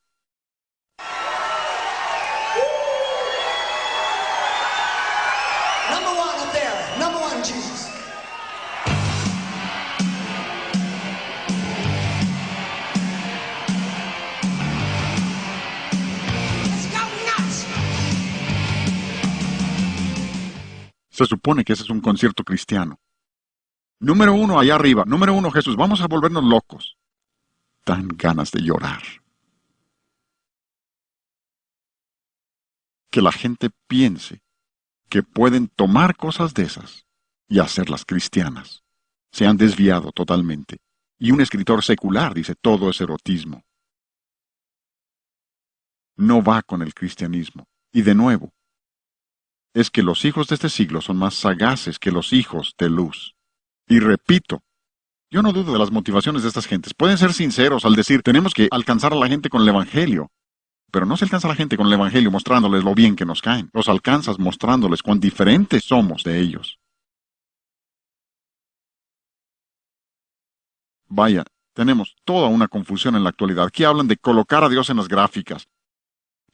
Number one up there. Number one, Jesus. Let's go nuts. Se supone que ese es un concierto cristiano. Número uno, allá arriba. Número uno, Jesús, vamos a volvernos locos. Dan ganas de llorar. Que la gente piense que pueden tomar cosas de esas y hacerlas cristianas. Se han desviado totalmente. Y un escritor secular dice, todo es erotismo. No va con el cristianismo. Y de nuevo, es que los hijos de este siglo son más sagaces que los hijos de luz. Y repito, yo no dudo de las motivaciones de estas gentes. Pueden ser sinceros al decir, tenemos que alcanzar a la gente con el Evangelio. Pero no se alcanza a la gente con el Evangelio mostrándoles lo bien que nos caen. Los alcanzas mostrándoles cuán diferentes somos de ellos. Vaya, tenemos toda una confusión en la actualidad. Aquí hablan de colocar a Dios en las gráficas.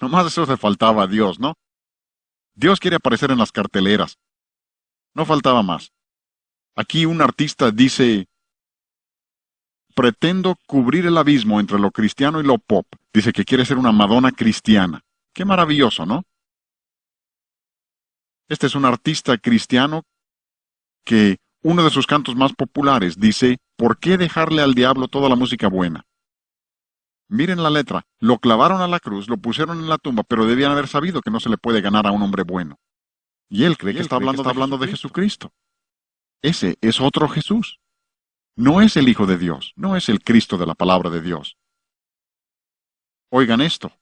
Nomás eso le faltaba a Dios, ¿no? Dios quiere aparecer en las carteleras. No faltaba más. Aquí un artista dice, pretendo cubrir el abismo entre lo cristiano y lo pop. Dice que quiere ser una Madonna cristiana. Qué maravilloso, ¿no? Este es un artista cristiano que uno de sus cantos más populares dice, ¿por qué dejarle al diablo toda la música buena? Miren la letra, lo clavaron a la cruz, lo pusieron en la tumba, pero debían haber sabido que no se le puede ganar a un hombre bueno. Y él cree que está hablando de Jesucristo. Ese es otro Jesús. No es el Hijo de Dios, no es el Cristo de la palabra de Dios. Oigan esto.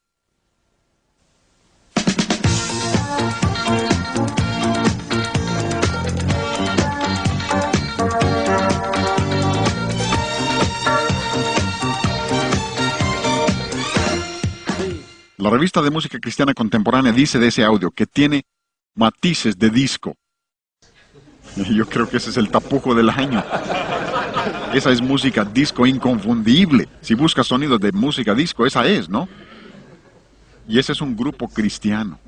La revista de música cristiana contemporánea dice de ese audio que tiene matices de disco. Yo creo que ese es el tapujo del año. Esa es música disco inconfundible. Si buscas sonidos de música disco, esa es, ¿no? Y ese es un grupo cristiano.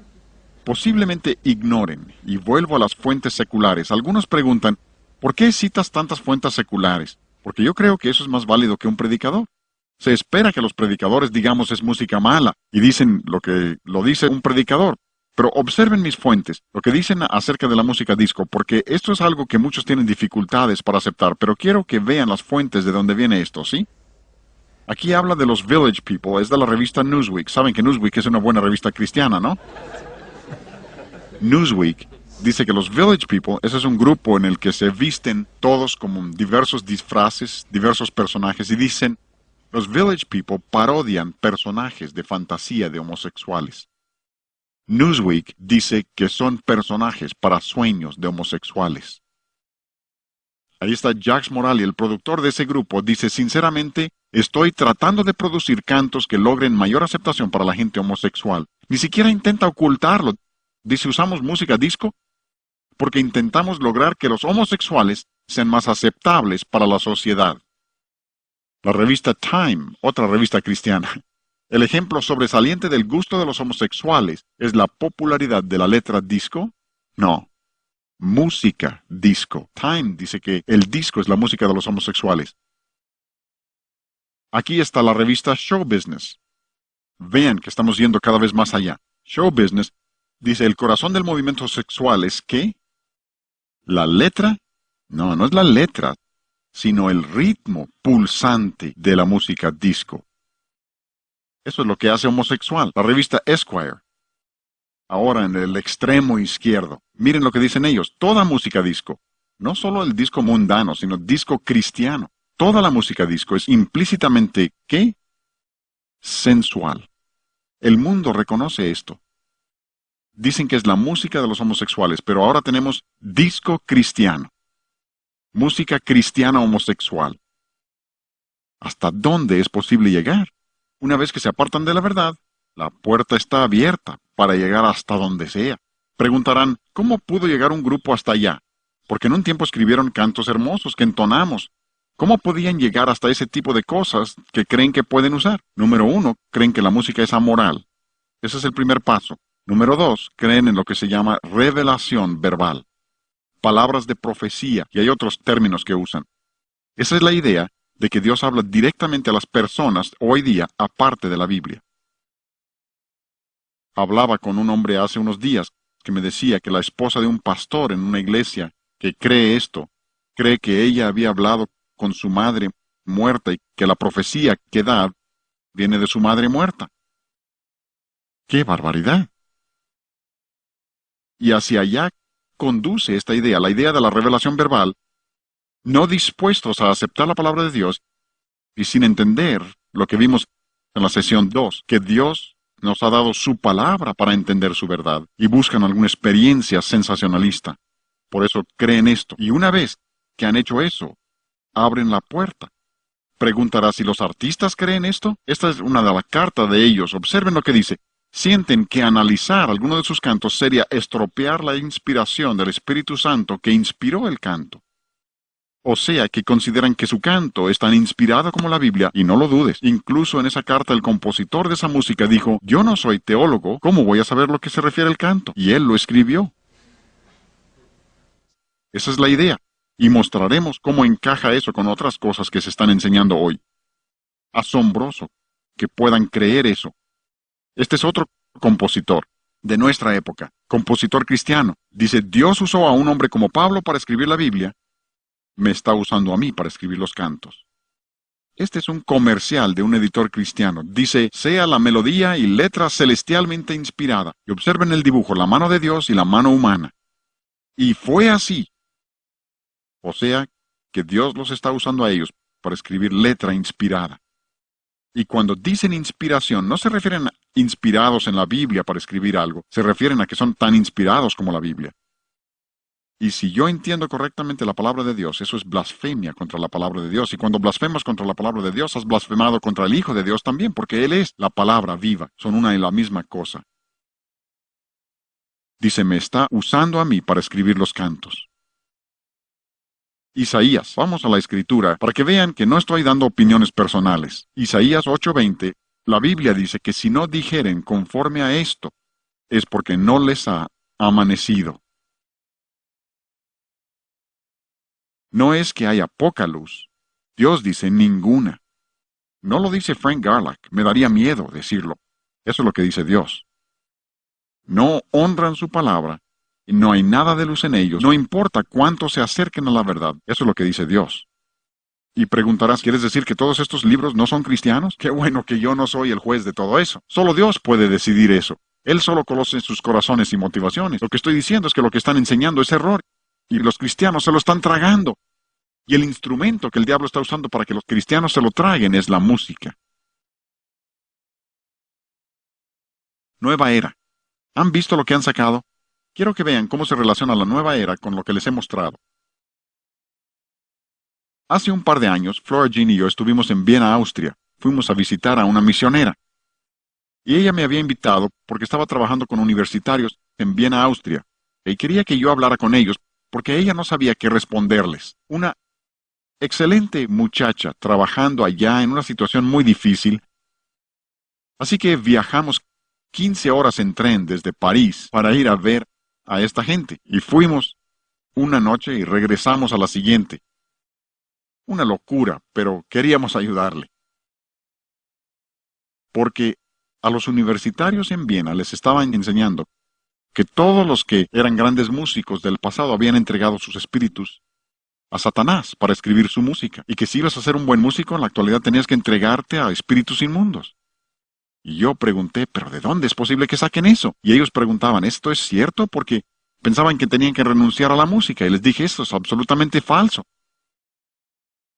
Posiblemente ignoren, y vuelvo a las fuentes seculares. Algunos preguntan, ¿por qué citas tantas fuentes seculares? Porque yo creo que eso es más válido que un predicador. Se espera que los predicadores digamos es música mala, y dicen lo que lo dice un predicador. Pero observen mis fuentes, lo que dicen acerca de la música disco, porque esto es algo que muchos tienen dificultades para aceptar, pero quiero que vean las fuentes de dónde viene esto, ¿sí? Aquí habla de los Village People, es de la revista Newsweek. Saben que Newsweek es una buena revista cristiana, ¿no? Newsweek dice que los Village People, ese es un grupo en el que se visten todos como diversos disfraces, diversos personajes, y dicen, los Village People parodian personajes de fantasía de homosexuales. Newsweek dice que son personajes para sueños de homosexuales. Ahí está Jax Morali, el productor de ese grupo, dice, sinceramente, estoy tratando de producir cantos que logren mayor aceptación para la gente homosexual. Ni siquiera intenta ocultarlo. Dice, usamos música disco porque intentamos lograr que los homosexuales sean más aceptables para la sociedad. La revista Time, otra revista cristiana, el ejemplo sobresaliente del gusto de los homosexuales es la popularidad de la letra disco. No, música disco. Time dice que el disco es la música de los homosexuales. Aquí está la revista Show Business. Vean que estamos yendo cada vez más allá. Show Business dice, el corazón del movimiento sexual es ¿qué? ¿La letra? No, no es la letra, sino el ritmo pulsante de la música disco. Eso es lo que hace homosexual. La revista Esquire. Ahora en el extremo izquierdo. Miren lo que dicen ellos. Toda música disco. No solo el disco mundano, sino disco cristiano. Toda la música disco es implícitamente ¿qué? Sensual. El mundo reconoce esto. Dicen que es la música de los homosexuales, pero ahora tenemos disco cristiano. Música cristiana homosexual. ¿Hasta dónde es posible llegar? Una vez que se apartan de la verdad, la puerta está abierta para llegar hasta donde sea. Preguntarán, ¿cómo pudo llegar un grupo hasta allá? Porque en un tiempo escribieron cantos hermosos que entonamos. ¿Cómo podían llegar hasta ese tipo de cosas que creen que pueden usar? Número 1, creen que la música es amoral. Ese es el primer paso. Número 2, creen en lo que se llama revelación verbal. Palabras de profecía, y hay otros términos que usan. Esa es la idea de que Dios habla directamente a las personas hoy día, aparte de la Biblia. Hablaba con un hombre hace unos días que me decía que la esposa de un pastor en una iglesia que cree esto, cree que ella había hablado con su madre muerta y que la profecía que da viene de su madre muerta. ¡Qué barbaridad! Y hacia allá conduce esta idea, la idea de la revelación verbal, no dispuestos a aceptar la palabra de Dios y sin entender lo que vimos en la sesión 2, que Dios nos ha dado su palabra para entender su verdad y buscan alguna experiencia sensacionalista. Por eso creen esto. Y una vez que han hecho eso, abren la puerta. Preguntará si los artistas creen esto. Esta es una de las cartas de ellos. Observen lo que dice. Sienten que analizar alguno de sus cantos sería estropear la inspiración del Espíritu Santo que inspiró el canto. O sea, que consideran que su canto es tan inspirado como la Biblia, y no lo dudes. Incluso en esa carta el compositor de esa música dijo, yo no soy teólogo, ¿cómo voy a saber lo que se refiere al canto? Y él lo escribió. Esa es la idea, y mostraremos cómo encaja eso con otras cosas que se están enseñando hoy. Asombroso que puedan creer eso. Este es otro compositor de nuestra época, compositor cristiano. Dice, Dios usó a un hombre como Pablo para escribir la Biblia, me está usando a mí para escribir los cantos. Este es un comercial de un editor cristiano. Dice, sea la melodía y letra celestialmente inspirada. Y observen el dibujo, la mano de Dios y la mano humana. Y fue así. O sea, que Dios los está usando a ellos para escribir letra inspirada. Y cuando dicen inspiración, no se refieren a inspirados en la Biblia para escribir algo, se refieren a que son tan inspirados como la Biblia. Y si yo entiendo correctamente la palabra de Dios, eso es blasfemia contra la palabra de Dios. Y cuando blasfemas contra la palabra de Dios, has blasfemado contra el Hijo de Dios también, porque Él es la palabra viva. Son una y la misma cosa. Dice, me está usando a mí para escribir los cantos. Isaías, vamos a la Escritura, para que vean que no estoy dando opiniones personales. Isaías 8:20, la Biblia dice que si no dijeren conforme a esto, es porque no les ha amanecido. No es que haya poca luz. Dios dice ninguna. No lo dice Frank Garlock. Me daría miedo decirlo. Eso es lo que dice Dios. No honran su palabra y no hay nada de luz en ellos. No importa cuánto se acerquen a la verdad. Eso es lo que dice Dios. Y preguntarás, ¿quieres decir que todos estos libros no son cristianos? Qué bueno que yo no soy el juez de todo eso. Solo Dios puede decidir eso. Él solo conoce sus corazones y motivaciones. Lo que estoy diciendo es que lo que están enseñando es error. Y los cristianos se lo están tragando. Y el instrumento que el diablo está usando para que los cristianos se lo traguen es la música. Nueva era. ¿Han visto lo que han sacado? Quiero que vean cómo se relaciona la nueva era con lo que les he mostrado. Hace un par de años, Flora Jean y yo estuvimos en Viena, Austria. Fuimos a visitar a una misionera. Y ella me había invitado porque estaba trabajando con universitarios en Viena, Austria. Y quería que yo hablara con ellos porque ella no sabía qué responderles. Una excelente muchacha trabajando allá en una situación muy difícil. Así que viajamos 15 horas en tren desde París para ir a ver a esta gente. Y fuimos una noche y regresamos a la siguiente. Una locura, pero queríamos ayudarle. Porque a los universitarios en Viena les estaban enseñando que todos los que eran grandes músicos del pasado habían entregado sus espíritus a Satanás para escribir su música, y que si ibas a ser un buen músico en la actualidad tenías que entregarte a espíritus inmundos. Y yo pregunté, ¿pero de dónde es posible que saquen eso? Y ellos preguntaban, ¿esto es cierto? Porque pensaban que tenían que renunciar a la música, y les dije, esto es absolutamente falso.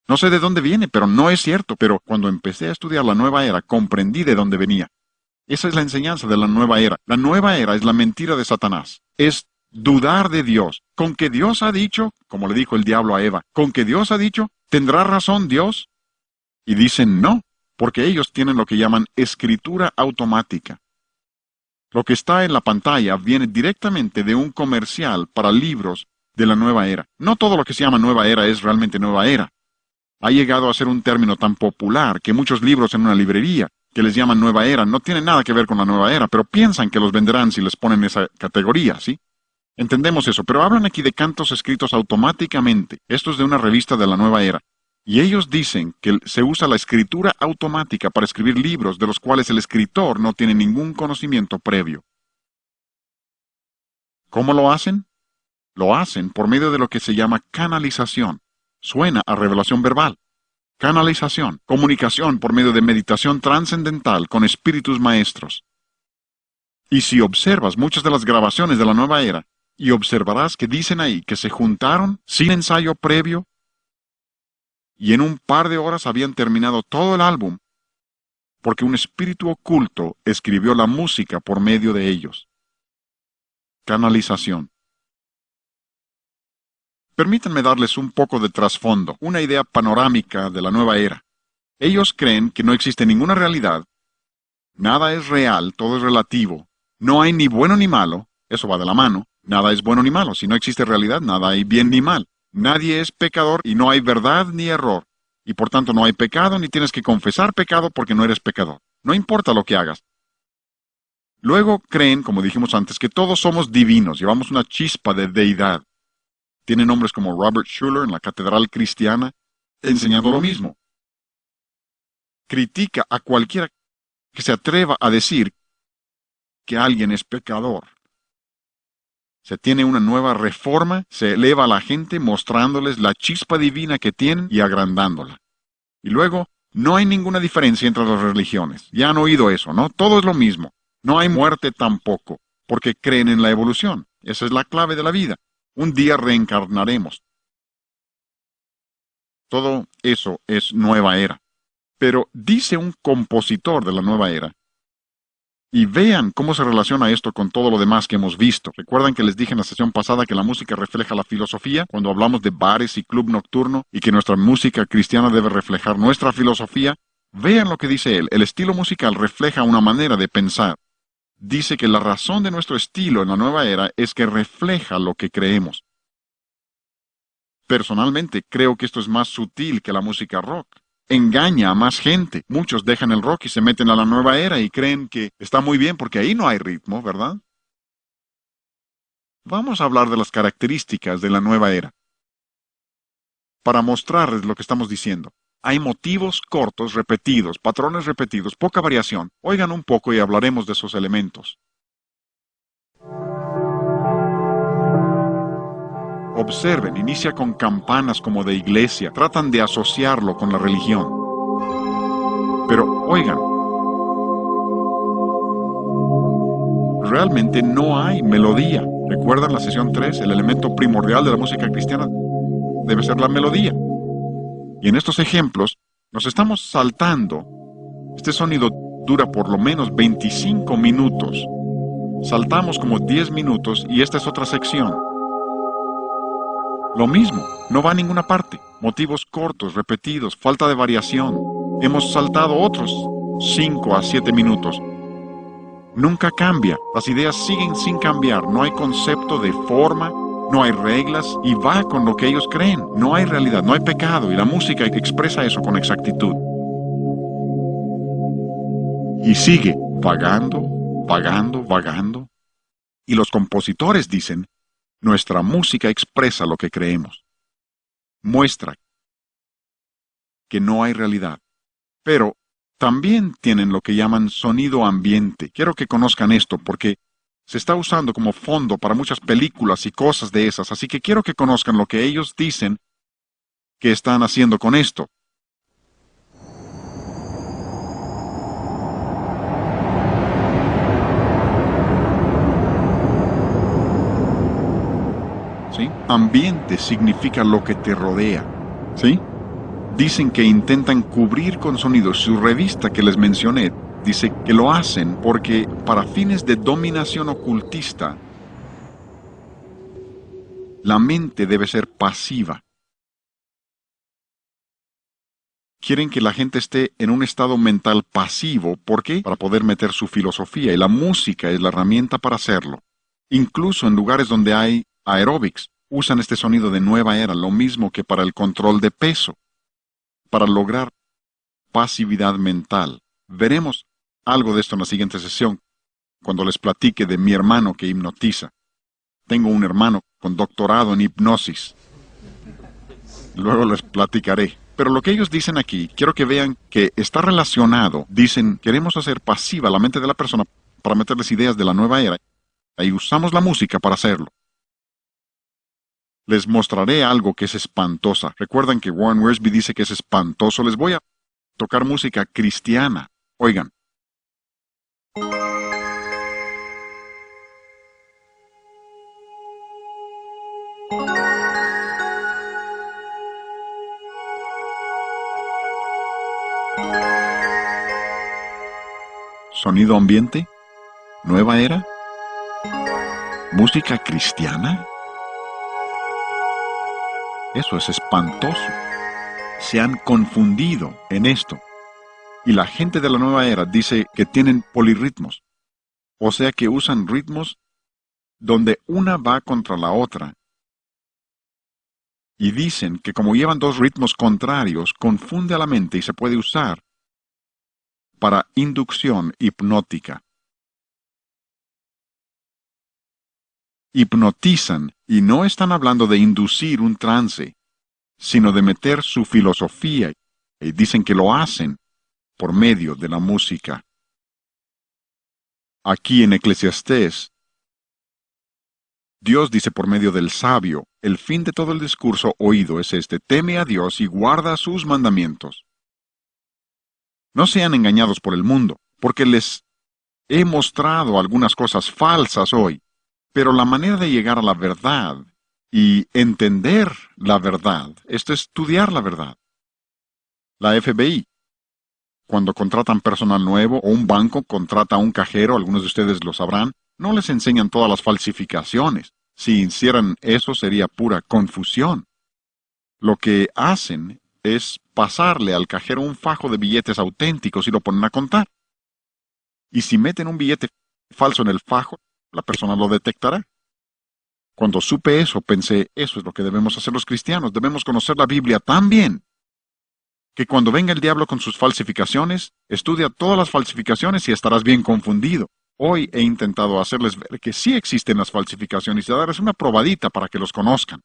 No sé de dónde viene, pero no es cierto. Pero cuando empecé a estudiar la nueva era, comprendí de dónde venía. Esa es la enseñanza de la nueva era. La nueva era es la mentira de Satanás. Es dudar de Dios. Con que Dios ha dicho, como le dijo el diablo a Eva, con que Dios ha dicho, ¿tendrá razón Dios? Y dicen no, porque ellos tienen lo que llaman escritura automática. Lo que está en la pantalla viene directamente de un comercial para libros de la nueva era. No todo lo que se llama nueva era es realmente nueva era. Ha llegado a ser un término tan popular que muchos libros en una librería que les llaman nueva era no tienen nada que ver con la nueva era, pero piensan que los venderán si les ponen esa categoría, ¿sí? Entendemos eso, pero hablan aquí de cantos escritos automáticamente. Esto es de una revista de la nueva era. Y ellos dicen que se usa la escritura automática para escribir libros de los cuales el escritor no tiene ningún conocimiento previo. ¿Cómo lo hacen? Lo hacen por medio de lo que se llama canalización. Suena a revelación verbal. Canalización, comunicación por medio de meditación trascendental con espíritus maestros. Y si observas muchas de las grabaciones de la nueva era, y observarás que dicen ahí que se juntaron sin ensayo previo, y en un par de horas habían terminado todo el álbum, porque un espíritu oculto escribió la música por medio de ellos. Canalización. Permítanme darles un poco de trasfondo, una idea panorámica de la nueva era. Ellos creen que no existe ninguna realidad, nada es real, todo es relativo, no hay ni bueno ni malo, eso va de la mano, nada es bueno ni malo, si no existe realidad, nada hay bien ni mal, nadie es pecador y no hay verdad ni error, y por tanto no hay pecado ni tienes que confesar pecado porque no eres pecador, no importa lo que hagas. Luego creen, como dijimos antes, que todos somos divinos, llevamos una chispa de deidad. Tienen hombres como Robert Schuller en la Catedral Cristiana, enseñando lo mismo. Critica a cualquiera que se atreva a decir que alguien es pecador. Se tiene una nueva reforma, se eleva a la gente mostrándoles la chispa divina que tienen y agrandándola. Y luego, no hay ninguna diferencia entre las religiones. Ya han oído eso, ¿no? Todo es lo mismo. No hay muerte tampoco, porque creen en la evolución. Esa es la clave de la vida. Un día reencarnaremos. Todo eso es nueva era. Pero dice un compositor de la nueva era, y vean cómo se relaciona esto con todo lo demás que hemos visto. ¿Recuerdan que les dije en la sesión pasada que la música refleja la filosofía? Cuando hablamos de bares y club nocturno, y que nuestra música cristiana debe reflejar nuestra filosofía. Vean lo que dice él. El estilo musical refleja una manera de pensar. Dice que la razón de nuestro estilo en la nueva era es que refleja lo que creemos. Personalmente, creo que esto es más sutil que la música rock. Engaña a más gente. Muchos dejan el rock y se meten a la nueva era y creen que está muy bien porque ahí no hay ritmo, ¿verdad? Vamos a hablar de las características de la nueva era. Para mostrarles lo que estamos diciendo. Hay motivos cortos, repetidos, patrones repetidos, poca variación. Oigan un poco y hablaremos de esos elementos. Observen, inicia con campanas como de iglesia. Tratan de asociarlo con la religión. Pero, oigan. realmente no hay melodía. ¿Recuerdan la sesión 3? El elemento primordial de la música cristiana debe ser la melodía. Y en estos ejemplos nos estamos saltando. Este sonido dura por lo menos 25 minutos. Saltamos como 10 minutos y esta es otra sección. Lo mismo, no va a ninguna parte. Motivos cortos, repetidos, falta de variación. Hemos saltado otros 5 a 7 minutos. Nunca cambia, las ideas siguen sin cambiar, no hay concepto de forma, no hay reglas y va con lo que ellos creen. No hay realidad, no hay pecado y la música expresa eso con exactitud. Y sigue vagando, vagando, vagando. Y los compositores dicen, nuestra música expresa lo que creemos. Muestra que no hay realidad. Pero también tienen lo que llaman sonido ambiente. Quiero que conozcan esto porque se está usando como fondo para muchas películas y cosas de esas. Así que quiero que conozcan lo que ellos dicen que están haciendo con esto. ¿Sí? Ambiente significa lo que te rodea. ¿Sí? Dicen que intentan cubrir con sonidos. Su revista que les mencioné dice que lo hacen porque para fines de dominación ocultista, la mente debe ser pasiva. Quieren que la gente esté en un estado mental pasivo. ¿Por qué? Para poder meter su filosofía y la música es la herramienta para hacerlo. Incluso en lugares donde hay aeróbics, usan este sonido de nueva era, lo mismo que para el control de peso, para lograr pasividad mental. Veremos algo de esto en la siguiente sesión, cuando les platique de mi hermano que hipnotiza. Tengo un hermano con doctorado en hipnosis. Luego les platicaré. Pero lo que ellos dicen aquí, quiero que vean que está relacionado. Dicen, queremos hacer pasiva la mente de la persona para meterles ideas de la nueva era. Ahí usamos la música para hacerlo. Les mostraré algo que es espantosa. Recuerdan que Warren Wiersbe dice que es espantoso. Les voy a tocar música cristiana. Oigan. Sonido ambiente. Nueva era. Música cristiana. Eso es espantoso. Se han confundido en esto. Y la gente de la nueva era dice que tienen polirritmos. O sea que usan ritmos donde una va contra la otra. Y dicen que como llevan dos ritmos contrarios, confunde a la mente y se puede usar para inducción hipnótica. Hipnotizan y no están hablando de inducir un trance, sino de meter su filosofía, y dicen que lo hacen por medio de la música. Aquí en Eclesiastés, Dios dice por medio del sabio, el fin de todo el discurso oído es este: teme a Dios y guarda sus mandamientos. No sean engañados por el mundo, porque les he mostrado algunas cosas falsas hoy, pero la manera de llegar a la verdad y entender la verdad es estudiar la verdad. La FBI, cuando contratan personal nuevo o un banco contrata a un cajero, algunos de ustedes lo sabrán, no les enseñan todas las falsificaciones. Si hicieran eso sería pura confusión. Lo que hacen es pasarle al cajero un fajo de billetes auténticos y lo ponen a contar. Y si meten un billete falso en el fajo, la persona lo detectará. Cuando supe eso, pensé, eso es lo que debemos hacer los cristianos. Debemos conocer la Biblia tan bien que cuando venga el diablo con sus falsificaciones, estudia todas las falsificaciones y estarás bien confundido. Hoy he intentado hacerles ver que sí existen las falsificaciones y darles una probadita para que los conozcan.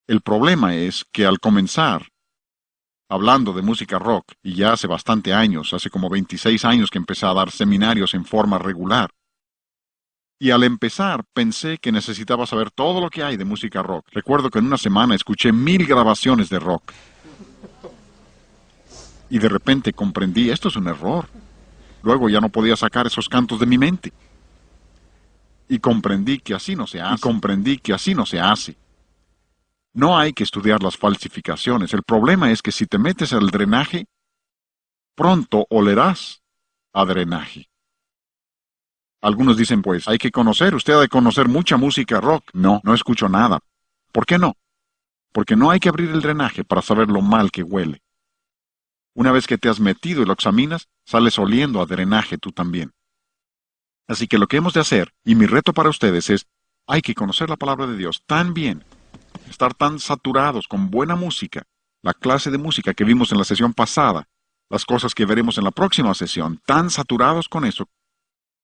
El problema es que al comenzar, hablando de música rock, y ya hace bastante años, hace como 26 años que empecé a dar seminarios en forma regular, y al empezar pensé que necesitaba saber todo lo que hay de música rock. Recuerdo que en una semana escuché 1000 grabaciones de rock. Y de repente comprendí, esto es un error. Luego ya no podía sacar esos cantos de mi mente. Y comprendí que así no se hace. No hay que estudiar las falsificaciones. El problema es que si te metes al drenaje, pronto olerás a drenaje. Algunos dicen, pues, hay que conocer, usted ha de conocer mucha música rock. No, no escucho nada. ¿Por qué no? Porque no hay que abrir el drenaje para saber lo mal que huele. Una vez que te has metido y lo examinas, sales oliendo a drenaje tú también. Así que lo que hemos de hacer, y mi reto para ustedes es, hay que conocer la palabra de Dios tan bien, estar tan saturados con buena música, la clase de música que vimos en la sesión pasada, las cosas que veremos en la próxima sesión, tan saturados con eso,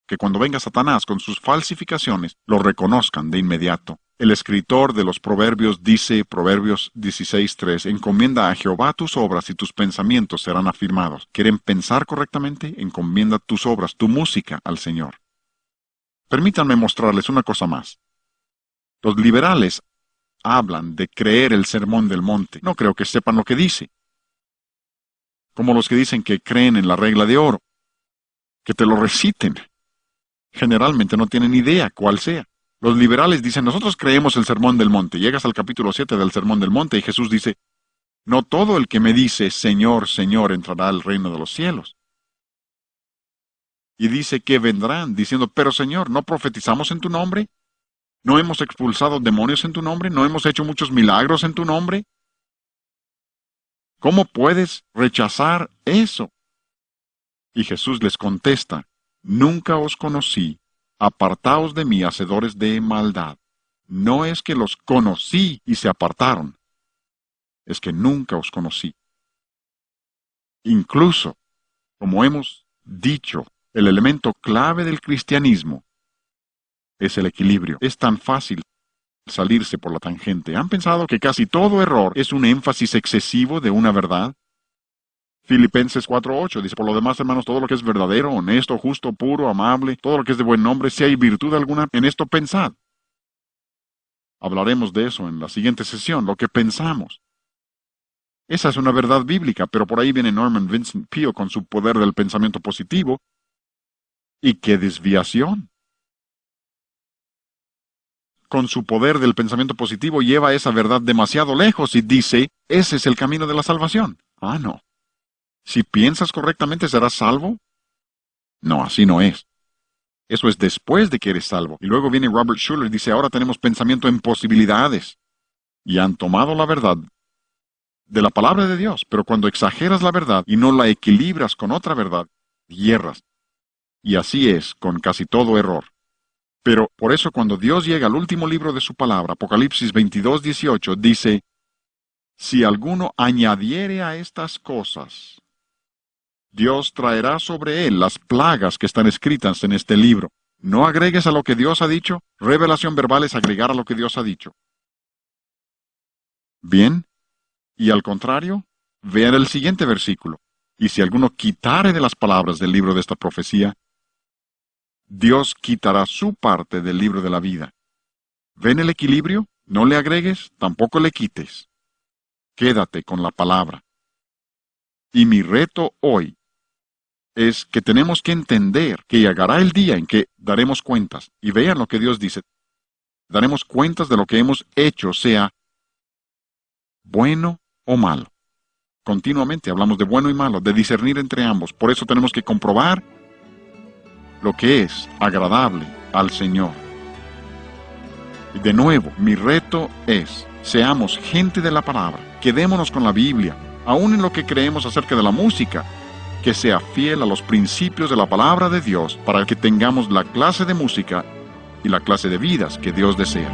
que cuando venga Satanás con sus falsificaciones, lo reconozcan de inmediato. El escritor de los Proverbios dice, Proverbios 16:3, encomienda a Jehová tus obras y tus pensamientos serán afirmados. ¿Quieren pensar correctamente? Encomienda tus obras, tu música al Señor. Permítanme mostrarles una cosa más. Los liberales hablan de creer el sermón del monte. No creo que sepan lo que dice. Como los que dicen que creen en la regla de oro. Que te lo reciten. Generalmente no tienen idea cuál sea. Los liberales dicen, nosotros creemos el sermón del monte. Llegas al capítulo 7 del sermón del monte y Jesús dice, no todo el que me dice, Señor, Señor, entrará al reino de los cielos. Y dice que vendrán, diciendo, pero Señor, ¿no profetizamos en tu nombre? ¿No hemos expulsado demonios en tu nombre? ¿No hemos hecho muchos milagros en tu nombre? ¿Cómo puedes rechazar eso? Y Jesús les contesta, nunca os conocí, apartaos de mí, hacedores de maldad. No es que los conocí y se apartaron, es que nunca os conocí. Incluso, como hemos dicho, el elemento clave del cristianismo es el equilibrio. Es tan fácil salirse por la tangente. ¿Han pensado que casi todo error es un énfasis excesivo de una verdad? Filipenses 4:8 dice, por lo demás, hermanos, todo lo que es verdadero, honesto, justo, puro, amable, todo lo que es de buen nombre, si hay virtud alguna, en esto pensad. Hablaremos de eso en la siguiente sesión, lo que pensamos. Esa es una verdad bíblica, pero por ahí viene Norman Vincent Peale con su poder del pensamiento positivo. ¿Y qué desviación? Con su poder del pensamiento positivo lleva esa verdad demasiado lejos y dice, ese es el camino de la salvación. Ah, no. Si piensas correctamente, ¿serás salvo? No, así no es. Eso es después de que eres salvo. Y luego viene Robert Schuller y dice, ahora tenemos pensamiento en posibilidades. Y han tomado la verdad de la palabra de Dios, pero cuando exageras la verdad y no la equilibras con otra verdad, hierras. Y así es con casi todo error. Pero por eso cuando Dios llega al último libro de su palabra, Apocalipsis 22:18, dice, si alguno añadiere a estas cosas, Dios traerá sobre él las plagas que están escritas en este libro. No agregues a lo que Dios ha dicho. Revelación verbal es agregar a lo que Dios ha dicho. Bien. Y al contrario, vean el siguiente versículo. Y si alguno quitare de las palabras del libro de esta profecía, Dios quitará su parte del libro de la vida. ¿Ven el equilibrio? No le agregues, tampoco le quites. Quédate con la palabra. Y mi reto hoy es que tenemos que entender que llegará el día en que daremos cuentas. Y vean lo que Dios dice. Daremos cuentas de lo que hemos hecho, sea bueno o malo. Continuamente hablamos de bueno y malo, de discernir entre ambos. Por eso tenemos que comprobar lo que es agradable al Señor. Y de nuevo, mi reto es, seamos gente de la palabra, quedémonos con la Biblia, aún en lo que creemos acerca de la música, que sea fiel a los principios de la palabra de Dios para que tengamos la clase de música y la clase de vidas que Dios desea.